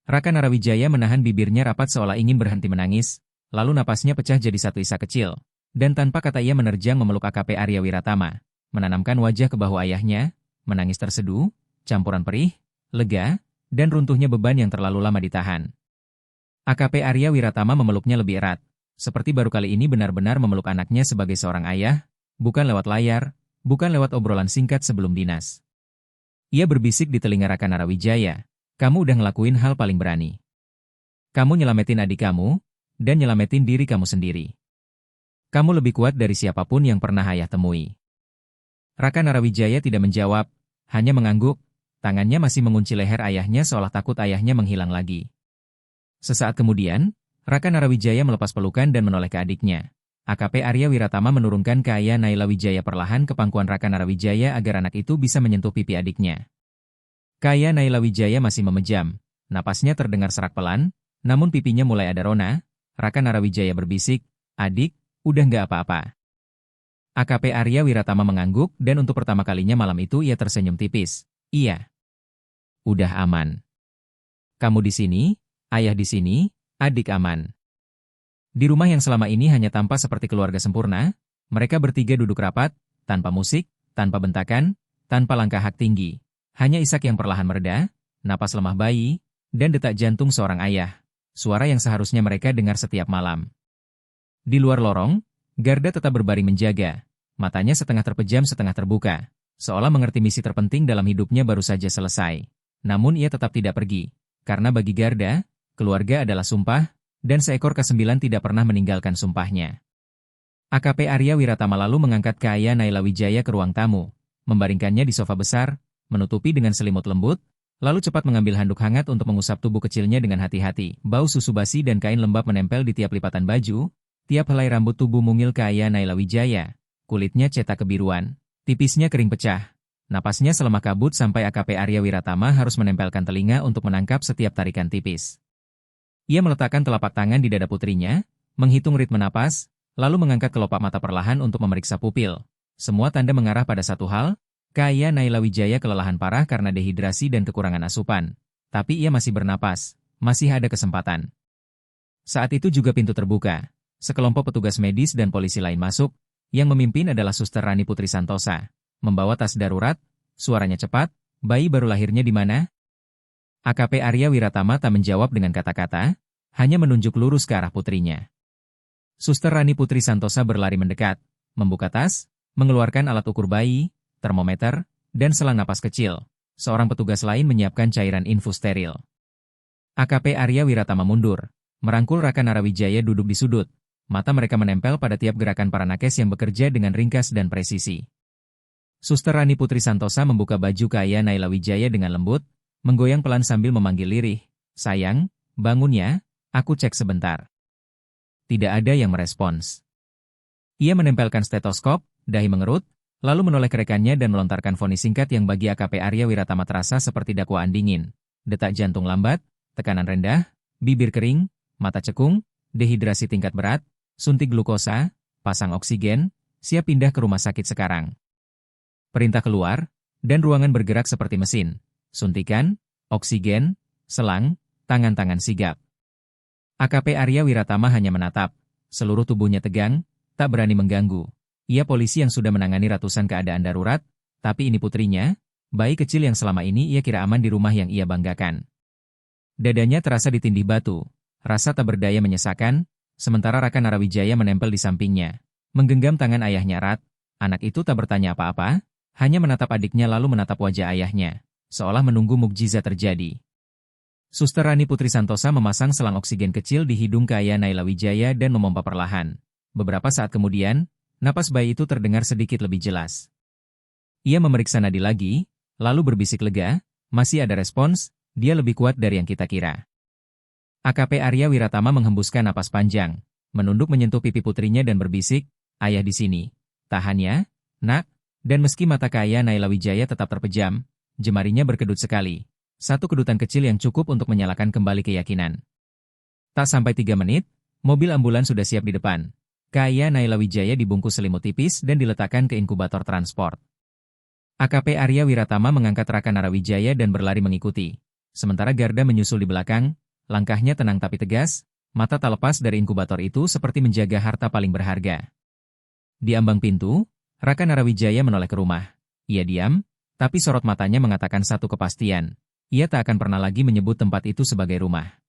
Raka Narawijaya menahan bibirnya rapat seolah ingin berhenti menangis, lalu napasnya pecah jadi satu isak kecil, dan tanpa kata ia menerjang memeluk AKP Arya Wiratama, menanamkan wajah ke bahu ayahnya, menangis terseduh, campuran perih, lega, dan runtuhnya beban yang terlalu lama ditahan. AKP Arya Wiratama memeluknya lebih erat, seperti baru kali ini benar-benar memeluk anaknya sebagai seorang ayah, bukan lewat layar, bukan lewat obrolan singkat sebelum dinas. Ia berbisik di telinga Raka Narawijaya, "Kamu udah ngelakuin hal paling berani. Kamu nyelamatin adik kamu, dan nyelamatin diri kamu sendiri. Kamu lebih kuat dari siapapun yang pernah ayah temui." Raka Narawijaya tidak menjawab, hanya mengangguk, tangannya masih mengunci leher ayahnya seolah takut ayahnya menghilang lagi. Sesaat kemudian, Raka Narawijaya melepas pelukan dan menoleh ke adiknya. AKP Arya Wiratama menurunkan Kaya Naila Wijaya perlahan ke pangkuan Raka Narawijaya agar anak itu bisa menyentuh pipi adiknya. Kaya Naila Wijaya masih memejam, napasnya terdengar serak pelan, namun pipinya mulai ada rona. Raka Narawijaya berbisik, "Adik, udah nggak apa-apa." AKP Arya Wiratama mengangguk dan untuk pertama kalinya malam itu ia tersenyum tipis. "Iya. Udah aman. Kamu di sini, ayah di sini, adik aman." Di rumah yang selama ini hanya tampak seperti keluarga sempurna, mereka bertiga duduk rapat, tanpa musik, tanpa bentakan, tanpa langkah hak tinggi. Hanya isak yang perlahan mereda, napas lemah bayi, dan detak jantung seorang ayah. Suara yang seharusnya mereka dengar setiap malam. Di luar lorong, Garda tetap berbaring menjaga. Matanya setengah terpejam setengah terbuka, seolah mengerti misi terpenting dalam hidupnya baru saja selesai. Namun ia tetap tidak pergi, karena bagi Garda, keluarga adalah sumpah, dan seekor K9 tidak pernah meninggalkan sumpahnya. AKP Arya Wiratama lalu mengangkat Kaya Naila Wijaya ke ruang tamu, membaringkannya di sofa besar, menutupi dengan selimut lembut, lalu cepat mengambil handuk hangat untuk mengusap tubuh kecilnya dengan hati-hati. Bau susu basi dan kain lembab menempel di tiap lipatan baju, tiap helai rambut tubuh mungil Kaya Naila Wijaya. Kulitnya cetak kebiruan, tipisnya kering pecah. Napasnya selemah kabut sampai AKP Arya Wiratama harus menempelkan telinga untuk menangkap setiap tarikan tipis. Ia meletakkan telapak tangan di dada putrinya, menghitung ritme napas, lalu mengangkat kelopak mata perlahan untuk memeriksa pupil. Semua tanda mengarah pada satu hal, Kaya Naila Wijaya kelelahan parah karena dehidrasi dan kekurangan asupan. Tapi ia masih bernapas, masih ada kesempatan. Saat itu juga pintu terbuka. Sekelompok petugas medis dan polisi lain masuk, yang memimpin adalah Suster Rani Putri Santosa. Membawa tas darurat, suaranya cepat, "Bayi baru lahirnya di mana?" AKP Arya Wiratama tak menjawab dengan kata-kata, hanya menunjuk lurus ke arah putrinya. Suster Rani Putri Santosa berlari mendekat, membuka tas, mengeluarkan alat ukur bayi, termometer, dan selang napas kecil. Seorang petugas lain menyiapkan cairan infus steril. AKP Arya Wiratama mundur, merangkul Raka Narawijaya duduk di sudut. Mata mereka menempel pada tiap gerakan para nakes yang bekerja dengan ringkas dan presisi. Suster Rani Putri Santosa membuka baju Kaya Naila Wijaya dengan lembut, menggoyang pelan sambil memanggil lirih, "Sayang, bangun ya, aku cek sebentar." Tidak ada yang merespons. Ia menempelkan stetoskop, dahi mengerut, lalu menoleh ke rekannya dan melontarkan vonis singkat yang bagi AKP Arya Wiratama terasa seperti dakwaan dingin. Detak jantung lambat, tekanan rendah, bibir kering, mata cekung, dehidrasi tingkat berat, suntik glukosa, pasang oksigen, siap pindah ke rumah sakit sekarang. Perintah keluar, dan ruangan bergerak seperti mesin. Suntikan, oksigen, selang, tangan-tangan sigap. AKP Arya Wiratama hanya menatap, seluruh tubuhnya tegang, tak berani mengganggu. Ia polisi yang sudah menangani ratusan keadaan darurat, tapi ini putrinya, bayi kecil yang selama ini ia kira aman di rumah yang ia banggakan. Dadanya terasa ditindih batu, rasa tak berdaya menyesakan, sementara Raka Narawijaya menempel di sampingnya. Menggenggam tangan ayahnya erat, anak itu tak bertanya apa-apa, hanya menatap adiknya lalu menatap wajah ayahnya, seolah menunggu mukjizat terjadi. Suster Rani Putri Santosa memasang selang oksigen kecil di hidung Kaya Naila Wijaya dan memompa perlahan. Beberapa saat kemudian, napas bayi itu terdengar sedikit lebih jelas. Ia memeriksa nadi lagi, lalu berbisik lega, "Masih ada respons, dia lebih kuat dari yang kita kira." AKP Arya Wiratama menghembuskan napas panjang, menunduk menyentuh pipi putrinya dan berbisik, "Ayah di sini. Tahan ya, nak." Dan meski mata Kaya Naila Wijaya tetap terpejam, jemarinya berkedut sekali. Satu kedutan kecil yang cukup untuk menyalakan kembali keyakinan. Tak sampai 3 menit, mobil ambulans sudah siap di depan. Kaya Naila Wijaya dibungkus selimut tipis dan diletakkan ke inkubator transport. AKP Arya Wiratama mengangkat Raka Narawijaya dan berlari mengikuti. Sementara Garda menyusul di belakang, langkahnya tenang tapi tegas, mata tak lepas dari inkubator itu seperti menjaga harta paling berharga. Di ambang pintu, Raka Narawijaya menoleh ke rumah. Ia diam, tapi sorot matanya mengatakan satu kepastian. Ia tak akan pernah lagi menyebut tempat itu sebagai rumah.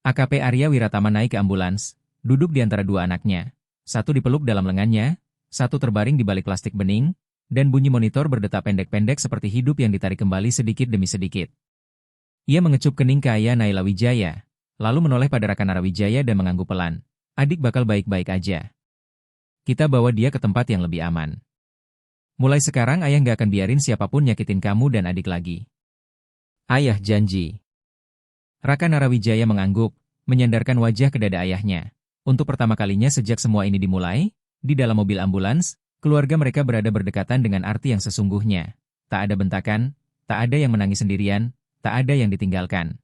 AKP Arya Wiratama naik ke ambulans, duduk di antara dua anaknya. Satu dipeluk dalam lengannya, satu terbaring di balik plastik bening, dan bunyi monitor berdetak pendek-pendek seperti hidup yang ditarik kembali sedikit demi sedikit. Ia mengecup kening Kaya Naila Wijaya, lalu menoleh pada Raka Narawijaya dan mengangguk pelan. "Adik bakal baik-baik aja. Kita bawa dia ke tempat yang lebih aman. Mulai sekarang ayah nggak akan biarin siapapun nyakitin kamu dan adik lagi. Ayah janji." Raka Narawijaya mengangguk, menyandarkan wajah ke dada ayahnya. Untuk pertama kalinya sejak semua ini dimulai, di dalam mobil ambulans, keluarga mereka berada berdekatan dengan arti yang sesungguhnya. Tak ada bentakan, tak ada yang menangis sendirian, tak ada yang ditinggalkan.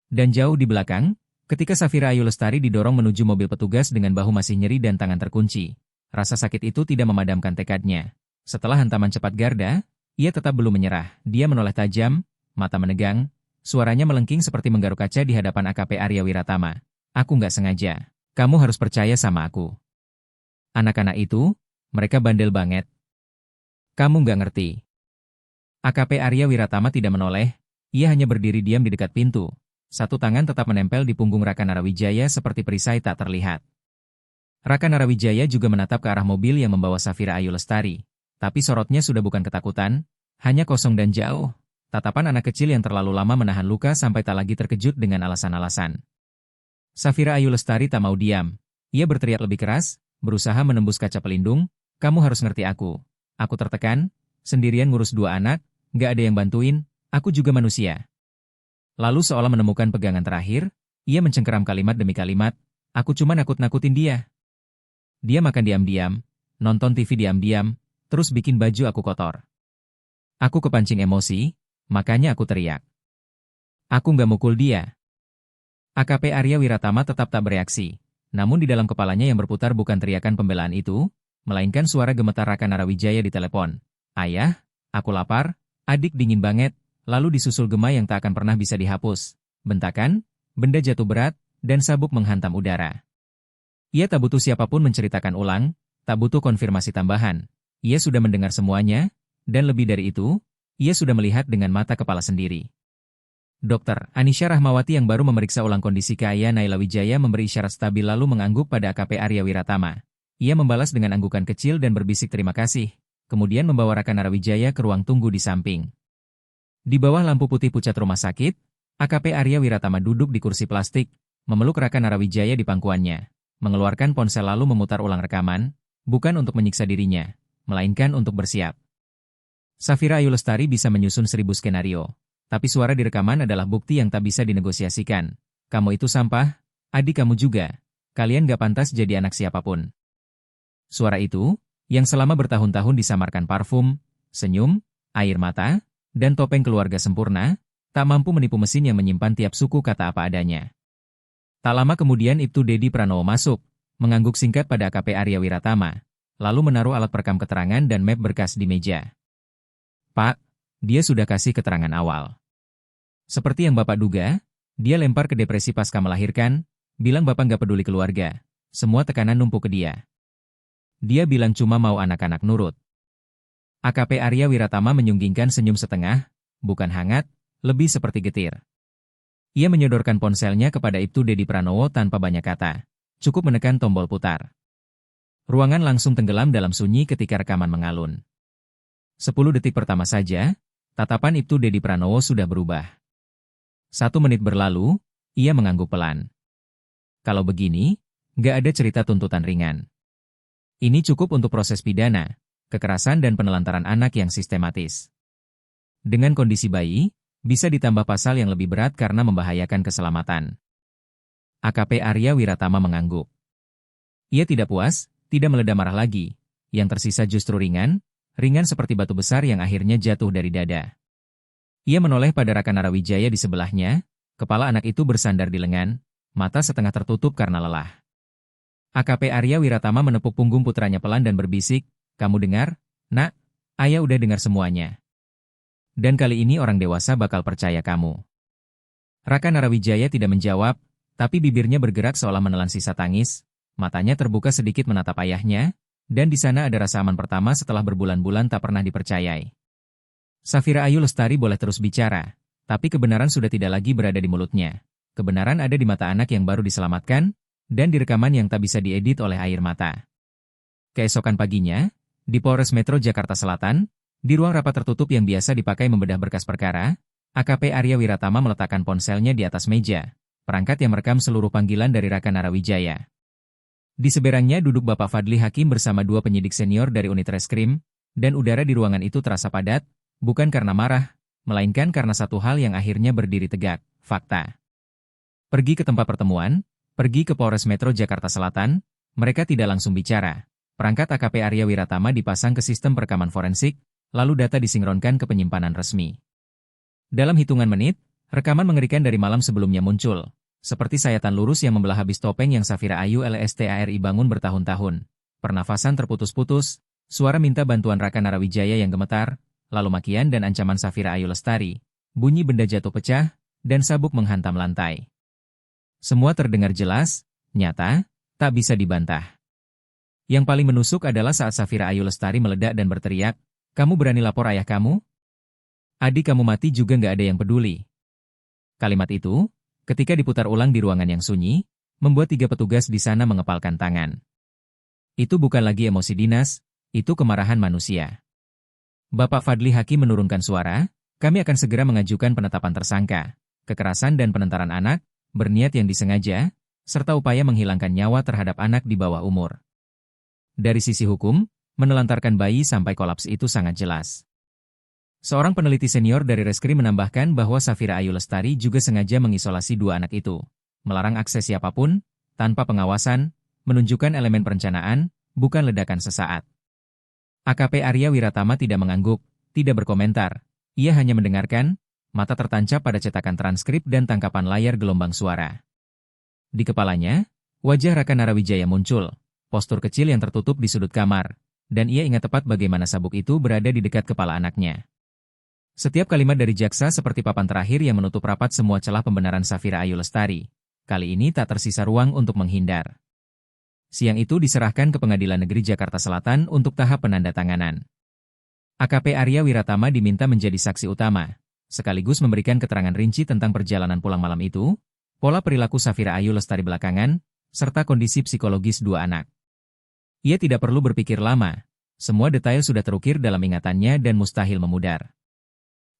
Dan jauh di belakang, ketika Safira Ayu Lestari didorong menuju mobil petugas dengan bahu masih nyeri dan tangan terkunci, rasa sakit itu tidak memadamkan tekadnya. Setelah hantaman cepat Garda, ia tetap belum menyerah. Dia menoleh tajam, mata menegang, suaranya melengking seperti menggaruk kaca di hadapan AKP Arya Wiratama. "Aku nggak sengaja. Kamu harus percaya sama aku. Anak-anak itu, mereka bandel banget. Kamu nggak ngerti." AKP Arya Wiratama tidak menoleh, ia hanya berdiri diam di dekat pintu. Satu tangan tetap menempel di punggung Raka Narawijaya seperti perisai tak terlihat. Raka Narawijaya juga menatap ke arah mobil yang membawa Safira Ayu Lestari. Tapi sorotnya sudah bukan ketakutan, hanya kosong dan jauh. Tatapan anak kecil yang terlalu lama menahan luka sampai tak lagi terkejut dengan alasan-alasan. Safira Ayu Lestari tak mau diam. Ia berteriak lebih keras, berusaha menembus kaca pelindung, "Kamu harus ngerti aku. Aku tertekan, sendirian ngurus 2 anak, nggak ada yang bantuin, aku juga manusia." Lalu seolah menemukan pegangan terakhir, ia mencengkeram kalimat demi kalimat, "Aku cuma nakut-nakutin dia. Dia makan diam-diam, nonton TV diam-diam, terus bikin baju aku kotor. Aku kepancing emosi, makanya aku teriak. Aku nggak mukul dia." AKP Arya Wiratama tetap tak bereaksi. Namun di dalam kepalanya yang berputar bukan teriakan pembelaan itu, melainkan suara gemetar Raka Narawijaya di telepon. "Ayah, aku lapar, adik dingin banget," lalu disusul gema yang tak akan pernah bisa dihapus. Bentakan, benda jatuh berat, dan sabuk menghantam udara. Ia tak butuh siapapun menceritakan ulang, tak butuh konfirmasi tambahan. Ia sudah mendengar semuanya, dan lebih dari itu, ia sudah melihat dengan mata kepala sendiri. Dokter Anisha Rahmawati yang baru memeriksa ulang kondisi Kaya Naila Wijaya memberi isyarat stabil lalu mengangguk pada AKP Arya Wiratama. Ia membalas dengan anggukan kecil dan berbisik terima kasih, kemudian membawa Raka Narawijaya ke ruang tunggu di samping. Di bawah lampu putih pucat rumah sakit, AKP Arya Wiratama duduk di kursi plastik, memeluk Raka Narawijaya di pangkuannya, mengeluarkan ponsel lalu memutar ulang rekaman, bukan untuk menyiksa dirinya, melainkan untuk bersiap. Safira Ayu Lestari bisa menyusun 1000 skenario, tapi suara di rekaman adalah bukti yang tak bisa dinegosiasikan. Kamu itu sampah, adik kamu juga, kalian gak pantas jadi anak siapapun. Suara itu, yang selama bertahun-tahun disamarkan parfum, senyum, air mata, dan topeng keluarga sempurna, tak mampu menipu mesin yang menyimpan tiap suku kata apa adanya. Tak lama kemudian Ibtu Dedi Pranowo masuk, mengangguk singkat pada AKP Arya Wiratama, lalu menaruh alat perekam keterangan dan map berkas di meja. Pak, dia sudah kasih keterangan awal. Seperti yang Bapak duga, dia lempar ke depresi pasca melahirkan, bilang Bapak nggak peduli keluarga, semua tekanan numpuk ke dia. Dia bilang cuma mau anak-anak nurut. AKP Arya Wiratama menyunggingkan senyum setengah, bukan hangat, lebih seperti getir. Ia menyodorkan ponselnya kepada Ibtu Dedi Pranowo tanpa banyak kata, cukup menekan tombol putar. Ruangan langsung tenggelam dalam sunyi ketika rekaman mengalun. 10 detik pertama saja, tatapan Ibtu Dedi Pranowo sudah berubah. 1 menit berlalu, ia mengangguk pelan. Kalau begini, nggak ada cerita tuntutan ringan. Ini cukup untuk proses pidana, kekerasan dan penelantaran anak yang sistematis. Dengan kondisi bayi, bisa ditambah pasal yang lebih berat karena membahayakan keselamatan. AKP Arya Wiratama mengangguk. Ia tidak puas, tidak meledak marah lagi. Yang tersisa justru ringan seperti batu besar yang akhirnya jatuh dari dada. Ia menoleh pada Raka Narawijaya di sebelahnya, kepala anak itu bersandar di lengan, mata setengah tertutup karena lelah. AKP Arya Wiratama menepuk punggung putranya pelan dan berbisik, kamu dengar, nak, ayah udah dengar semuanya. Dan kali ini orang dewasa bakal percaya kamu. Raka Narawijaya tidak menjawab, tapi bibirnya bergerak seolah menelan sisa tangis, matanya terbuka sedikit menatap ayahnya, dan di sana ada rasa aman pertama setelah berbulan-bulan tak pernah dipercayai. Safira Ayu Lestari boleh terus bicara, tapi kebenaran sudah tidak lagi berada di mulutnya. Kebenaran ada di mata anak yang baru diselamatkan, dan di rekaman yang tak bisa diedit oleh air mata. Keesokan paginya, di Polres Metro Jakarta Selatan, di ruang rapat tertutup yang biasa dipakai membedah berkas perkara, AKP Arya Wiratama meletakkan ponselnya di atas meja, perangkat yang merekam seluruh panggilan dari Raka Narawijaya. Di seberangnya duduk Bapak Fadli Hakim bersama 2 penyidik senior dari unit reskrim, dan udara di ruangan itu terasa padat, bukan karena marah, melainkan karena satu hal yang akhirnya berdiri tegak, fakta. Pergi ke tempat pertemuan, pergi ke Polres Metro Jakarta Selatan, mereka tidak langsung bicara. Perangkat AKP Arya Wiratama dipasang ke sistem perekaman forensik, lalu data disinkronkan ke penyimpanan resmi. Dalam hitungan menit, rekaman mengerikan dari malam sebelumnya muncul, seperti sayatan lurus yang membelah habis topeng yang Safira Ayu Lestari bangun bertahun-tahun. Pernafasan terputus-putus, suara minta bantuan Raka Narawijaya yang gemetar, lalu makian dan ancaman Safira Ayu Lestari, bunyi benda jatuh pecah, dan sabuk menghantam lantai. Semua terdengar jelas, nyata, tak bisa dibantah. Yang paling menusuk adalah saat Safira Ayu Lestari meledak dan berteriak, kamu berani lapor ayah kamu? Adik kamu mati juga nggak ada yang peduli. Kalimat itu, ketika diputar ulang di ruangan yang sunyi, membuat 3 petugas di sana mengepalkan tangan. Itu bukan lagi emosi dinas, itu kemarahan manusia. Bapak Fadli Hakim menurunkan suara, kami akan segera mengajukan penetapan tersangka, kekerasan dan penentaran anak, berniat yang disengaja, serta upaya menghilangkan nyawa terhadap anak di bawah umur. Dari sisi hukum, menelantarkan bayi sampai kolaps itu sangat jelas. Seorang peneliti senior dari Reskrim menambahkan bahwa Safira Ayu Lestari juga sengaja mengisolasi 2 anak itu, melarang akses siapapun, tanpa pengawasan, menunjukkan elemen perencanaan, bukan ledakan sesaat. AKP Arya Wiratama tidak mengangguk, tidak berkomentar, ia hanya mendengarkan, mata tertancap pada cetakan transkrip dan tangkapan layar gelombang suara. Di kepalanya, wajah Raka Narawijaya muncul, postur kecil yang tertutup di sudut kamar, dan ia ingat tepat bagaimana sabuk itu berada di dekat kepala anaknya. Setiap kalimat dari jaksa seperti papan terakhir yang menutup rapat semua celah pembenaran Safira Ayu Lestari. Kali ini tak tersisa ruang untuk menghindar. Siang itu diserahkan ke Pengadilan Negeri Jakarta Selatan untuk tahap penandatanganan. AKP Arya Wiratama diminta menjadi saksi utama, sekaligus memberikan keterangan rinci tentang perjalanan pulang malam itu, pola perilaku Safira Ayu Lestari belakangan, serta kondisi psikologis dua anak. Ia tidak perlu berpikir lama, semua detail sudah terukir dalam ingatannya dan mustahil memudar.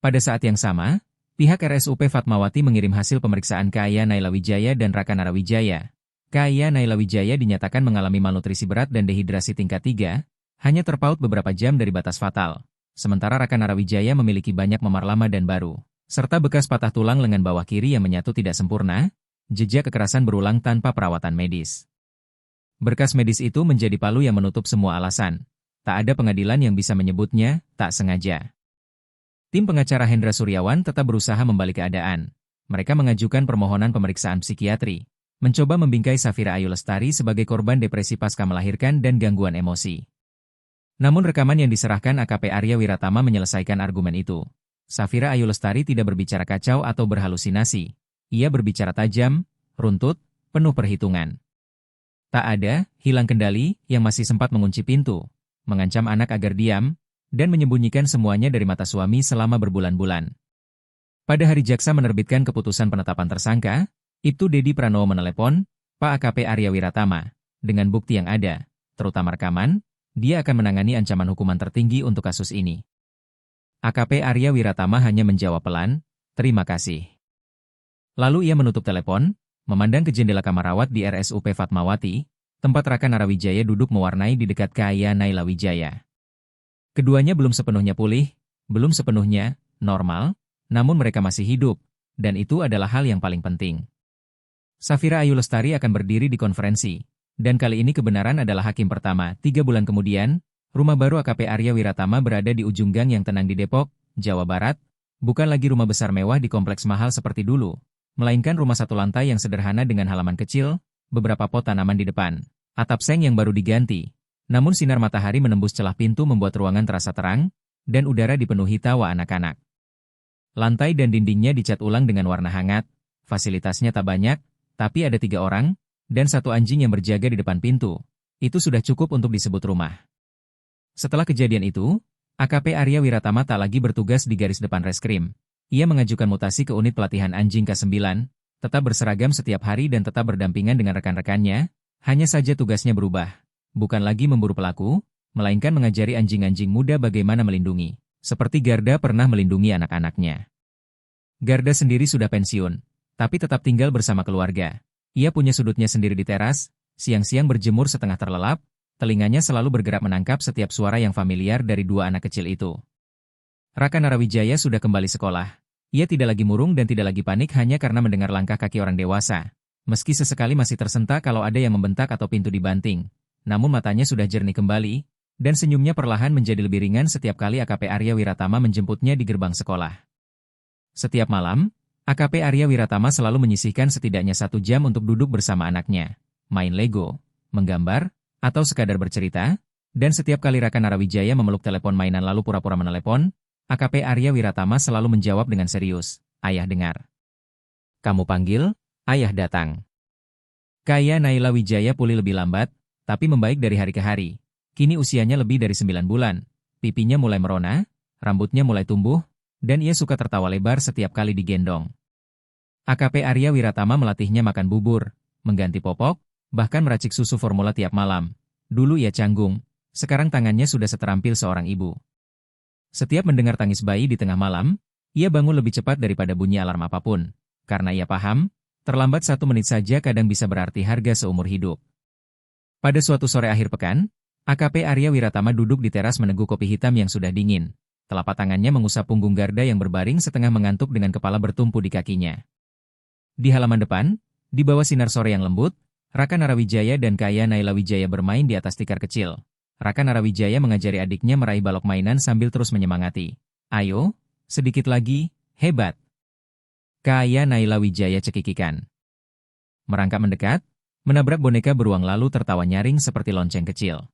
Pada saat yang sama, pihak RSUP Fatmawati mengirim hasil pemeriksaan Kaya Naila Wijaya dan Raka Narawijaya. Kaya Naila Wijaya dinyatakan mengalami malnutrisi berat dan dehidrasi tingkat 3, hanya terpaut beberapa jam dari batas fatal. Sementara Raka Narawijaya memiliki banyak memar lama dan baru, serta bekas patah tulang lengan bawah kiri yang menyatu tidak sempurna, jejak kekerasan berulang tanpa perawatan medis. Berkas medis itu menjadi palu yang menutup semua alasan. Tak ada pengadilan yang bisa menyebutnya tak sengaja. Tim pengacara Hendra Suryawan tetap berusaha membalik keadaan. Mereka mengajukan permohonan pemeriksaan psikiatri, mencoba membingkai Safira Ayu Lestari sebagai korban depresi pasca melahirkan dan gangguan emosi. Namun rekaman yang diserahkan AKP Arya Wiratama menyelesaikan argumen itu. Safira Ayu Lestari tidak berbicara kacau atau berhalusinasi. Ia berbicara tajam, runtut, penuh perhitungan. Tak ada, hilang kendali, yang masih sempat mengunci pintu, mengancam anak agar diam, dan menyembunyikan semuanya dari mata suami selama berbulan-bulan. Pada hari jaksa menerbitkan keputusan penetapan tersangka, Ibtu Dedi Pranowo menelepon Pak AKP Arya Wiratama. Dengan bukti yang ada, terutama rekaman, dia akan menangani ancaman hukuman tertinggi untuk kasus ini. AKP Arya Wiratama hanya menjawab pelan, "Terima kasih." Lalu ia menutup telepon, memandang ke jendela kamar rawat di RSUP Fatmawati, tempat Raka Narawijaya duduk mewarnai di dekat Kaya Naila Wijaya. Keduanya belum sepenuhnya pulih, belum sepenuhnya normal, namun mereka masih hidup, dan itu adalah hal yang paling penting. Safira Ayu Lestari akan berdiri di konferensi, dan kali ini kebenaran adalah hakim pertama. 3 bulan kemudian, rumah baru AKP Arya Wiratama berada di ujung gang yang tenang di Depok, Jawa Barat, bukan lagi rumah besar mewah di kompleks mahal seperti dulu, melainkan rumah satu lantai yang sederhana dengan halaman kecil, beberapa pot tanaman di depan, atap seng yang baru diganti. Namun sinar matahari menembus celah pintu membuat ruangan terasa terang, dan udara dipenuhi tawa anak-anak. Lantai dan dindingnya dicat ulang dengan warna hangat, fasilitasnya tak banyak, tapi ada 3 orang, dan 1 anjing yang berjaga di depan pintu. Itu sudah cukup untuk disebut rumah. Setelah kejadian itu, AKP Arya Wiratama tak lagi bertugas di garis depan reskrim. Ia mengajukan mutasi ke unit pelatihan anjing K9, tetap berseragam setiap hari dan tetap berdampingan dengan rekan-rekannya, hanya saja tugasnya berubah. Bukan lagi memburu pelaku, melainkan mengajari anjing-anjing muda bagaimana melindungi, seperti Garda pernah melindungi anak-anaknya. Garda sendiri sudah pensiun, tapi tetap tinggal bersama keluarga. Ia punya sudutnya sendiri di teras, siang-siang berjemur setengah terlelap, telinganya selalu bergerak menangkap setiap suara yang familiar dari 2 anak kecil itu. Raka Narawijaya sudah kembali sekolah. Ia tidak lagi murung dan tidak lagi panik hanya karena mendengar langkah kaki orang dewasa. Meski sesekali masih tersentak kalau ada yang membentak atau pintu dibanting. Namun matanya sudah jernih kembali, dan senyumnya perlahan menjadi lebih ringan setiap kali AKP Arya Wiratama menjemputnya di gerbang sekolah. Setiap malam, AKP Arya Wiratama selalu menyisihkan setidaknya 1 jam untuk duduk bersama anaknya, main Lego, menggambar, atau sekadar bercerita, dan setiap kali Raka Narawijaya memeluk telepon mainan lalu pura-pura menelepon, AKP Arya Wiratama selalu menjawab dengan serius, "Ayah dengar. Kamu panggil, ayah datang." Kaya Naila Wijaya pulih lebih lambat, tapi membaik dari hari ke hari. Kini usianya lebih dari 9 bulan, pipinya mulai merona, rambutnya mulai tumbuh, dan ia suka tertawa lebar setiap kali digendong. AKP Arya Wiratama melatihnya makan bubur, mengganti popok, bahkan meracik susu formula tiap malam. Dulu ia canggung, sekarang tangannya sudah seterampil seorang ibu. Setiap mendengar tangis bayi di tengah malam, ia bangun lebih cepat daripada bunyi alarm apapun, karena ia paham, terlambat 1 menit saja kadang bisa berarti harga seumur hidup. Pada suatu sore akhir pekan, AKP Arya Wiratama duduk di teras meneguk kopi hitam yang sudah dingin. Telapak tangannya mengusap punggung Garda yang berbaring setengah mengantuk dengan kepala bertumpu di kakinya. Di halaman depan, di bawah sinar sore yang lembut, Raka Narawijaya dan Kaya Naila Wijaya bermain di atas tikar kecil. Raka Narawijaya mengajari adiknya meraih balok mainan sambil terus menyemangati. "Ayo, sedikit lagi, hebat." Kaya Naila Wijaya cekikikan. Merangkak mendekat, menabrak boneka beruang lalu tertawa nyaring seperti lonceng kecil.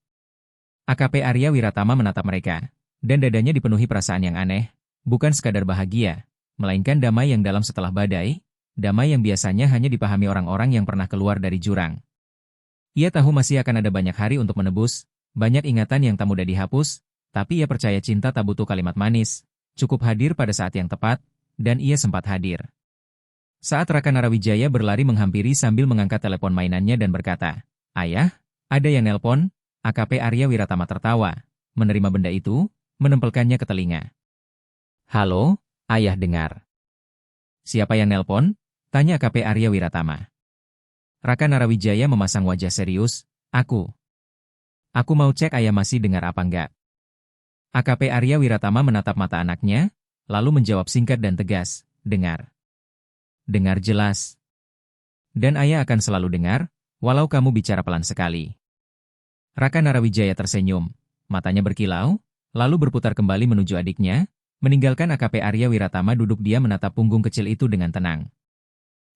AKP Arya Wiratama menatap mereka, dan dadanya dipenuhi perasaan yang aneh, bukan sekadar bahagia, melainkan damai yang dalam setelah badai, damai yang biasanya hanya dipahami orang-orang yang pernah keluar dari jurang. Ia tahu masih akan ada banyak hari untuk menebus, banyak ingatan yang tak mudah dihapus, tapi ia percaya cinta tak butuh kalimat manis, cukup hadir pada saat yang tepat, dan ia sempat hadir. Saat Raka Narawijaya berlari menghampiri sambil mengangkat telepon mainannya dan berkata, "Ayah, ada yang nelpon?" AKP Arya Wiratama tertawa, menerima benda itu, menempelkannya ke telinga. "Halo, ayah dengar." "Siapa yang nelpon?" tanya AKP Arya Wiratama. Raka Narawijaya memasang wajah serius, Aku mau cek ayah masih dengar apa enggak." AKP Arya Wiratama menatap mata anaknya, lalu menjawab singkat dan tegas, "Dengar. Dengar jelas. Dan ayah akan selalu dengar, walau kamu bicara pelan sekali." Raka Narawijaya tersenyum, matanya berkilau, lalu berputar kembali menuju adiknya, meninggalkan AKP Arya Wiratama duduk diam menatap punggung kecil itu dengan tenang.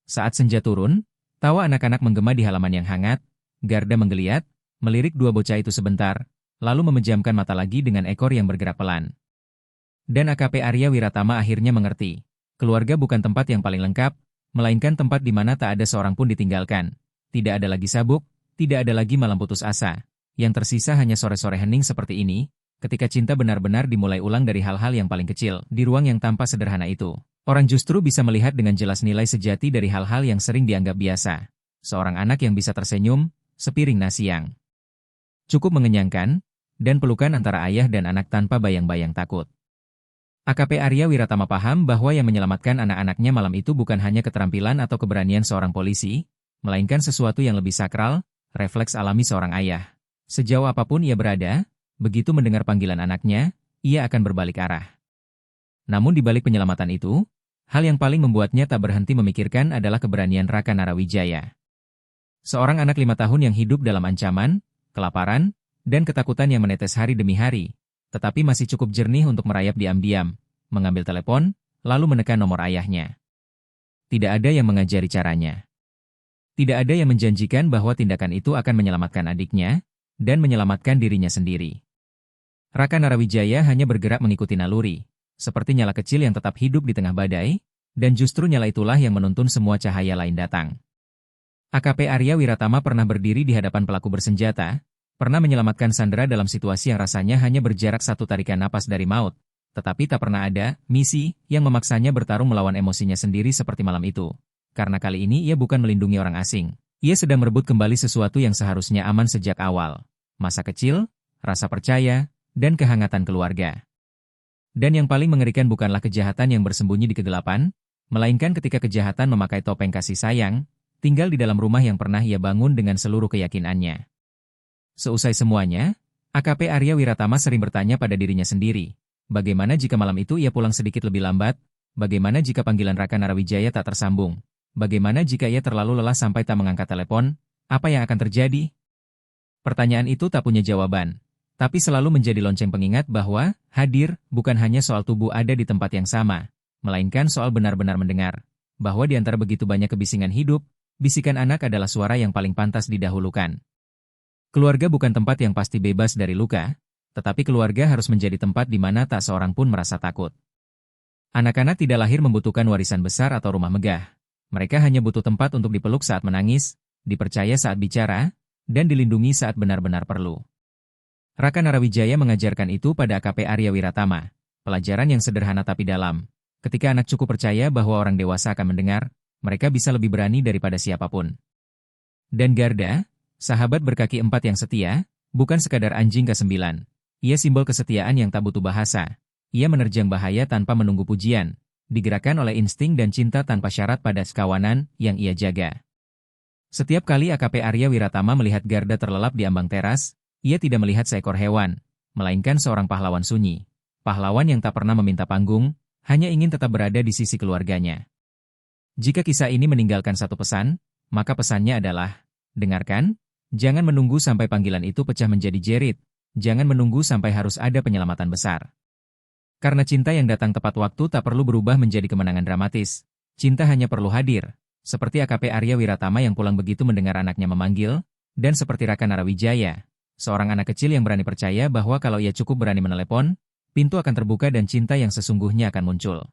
Saat senja turun, tawa anak-anak menggema di halaman yang hangat, Garda menggeliat, melirik dua bocah itu sebentar, lalu memejamkan mata lagi dengan ekor yang bergerak pelan. Dan AKP Arya Wiratama akhirnya mengerti, keluarga bukan tempat yang paling lengkap, melainkan tempat di mana tak ada seorang pun ditinggalkan. Tidak ada lagi sabuk, tidak ada lagi malam putus asa. Yang tersisa hanya sore-sore hening seperti ini, ketika cinta benar-benar dimulai ulang dari hal-hal yang paling kecil, di ruang yang tampak sederhana itu. Orang justru bisa melihat dengan jelas nilai sejati dari hal-hal yang sering dianggap biasa. Seorang anak yang bisa tersenyum, sepiring nasi yang cukup mengenyangkan, dan pelukan antara ayah dan anak tanpa bayang-bayang takut. AKP Arya Wiratama paham bahwa yang menyelamatkan anak-anaknya malam itu bukan hanya keterampilan atau keberanian seorang polisi, melainkan sesuatu yang lebih sakral, refleks alami seorang ayah. Sejauh apapun ia berada, begitu mendengar panggilan anaknya, ia akan berbalik arah. Namun di balik penyelamatan itu, hal yang paling membuatnya tak berhenti memikirkan adalah keberanian Raka Narawijaya. Seorang anak 5 tahun yang hidup dalam ancaman, kelaparan, dan ketakutan yang menetes hari demi hari, tetapi masih cukup jernih untuk merayap diam-diam, mengambil telepon, lalu menekan nomor ayahnya. Tidak ada yang mengajari caranya. Tidak ada yang menjanjikan bahwa tindakan itu akan menyelamatkan adiknya, dan menyelamatkan dirinya sendiri. Raka Narawijaya hanya bergerak mengikuti naluri, seperti nyala kecil yang tetap hidup di tengah badai, dan justru nyala itulah yang menuntun semua cahaya lain datang. AKP Arya Wiratama pernah berdiri di hadapan pelaku bersenjata, pernah menyelamatkan Sandra dalam situasi yang rasanya hanya berjarak satu tarikan napas dari maut, tetapi tak pernah ada misi yang memaksanya bertarung melawan emosinya sendiri seperti malam itu. Karena kali ini ia bukan melindungi orang asing, ia sedang merebut kembali sesuatu yang seharusnya aman sejak awal. Masa kecil, rasa percaya, dan kehangatan keluarga. Dan yang paling mengerikan bukanlah kejahatan yang bersembunyi di kegelapan, melainkan ketika kejahatan memakai topeng kasih sayang, tinggal di dalam rumah yang pernah ia bangun dengan seluruh keyakinannya. Seusai semuanya, AKP Arya Wiratama sering bertanya pada dirinya sendiri, bagaimana jika malam itu ia pulang sedikit lebih lambat, bagaimana jika panggilan Raka Narawijaya tak tersambung, bagaimana jika ia terlalu lelah sampai tak mengangkat telepon, apa yang akan terjadi? Pertanyaan itu tak punya jawaban, tapi selalu menjadi lonceng pengingat bahwa hadir bukan hanya soal tubuh ada di tempat yang sama, melainkan soal benar-benar mendengar, bahwa di antara begitu banyak kebisingan hidup, bisikan anak adalah suara yang paling pantas didahulukan. Keluarga bukan tempat yang pasti bebas dari luka, tetapi keluarga harus menjadi tempat di mana tak seorang pun merasa takut. Anak-anak tidak lahir membutuhkan warisan besar atau rumah megah. Mereka hanya butuh tempat untuk dipeluk saat menangis, dipercaya saat bicara, dan dilindungi saat benar-benar perlu. Raka Narawijaya mengajarkan itu pada AKP Arya Wiratama, pelajaran yang sederhana tapi dalam. Ketika anak cukup percaya bahwa orang dewasa akan mendengar, mereka bisa lebih berani daripada siapapun. Dan Garda, sahabat berkaki 4 yang setia, bukan sekadar anjing ke-9. Ia simbol kesetiaan yang tak butuh bahasa. Ia menerjang bahaya tanpa menunggu pujian, digerakkan oleh insting dan cinta tanpa syarat pada sekawanan yang ia jaga. Setiap kali AKP Arya Wiratama melihat Garda terlelap di ambang teras, ia tidak melihat seekor hewan, melainkan seorang pahlawan sunyi. Pahlawan yang tak pernah meminta panggung, hanya ingin tetap berada di sisi keluarganya. Jika kisah ini meninggalkan satu pesan, maka pesannya adalah, dengarkan, jangan menunggu sampai panggilan itu pecah menjadi jerit, jangan menunggu sampai harus ada penyelamatan besar. Karena cinta yang datang tepat waktu tak perlu berubah menjadi kemenangan dramatis, cinta hanya perlu hadir. Seperti AKP Arya Wiratama yang pulang begitu mendengar anaknya memanggil, dan seperti Raka Narawijaya, seorang anak kecil yang berani percaya bahwa kalau ia cukup berani menelepon, pintu akan terbuka dan cinta yang sesungguhnya akan muncul.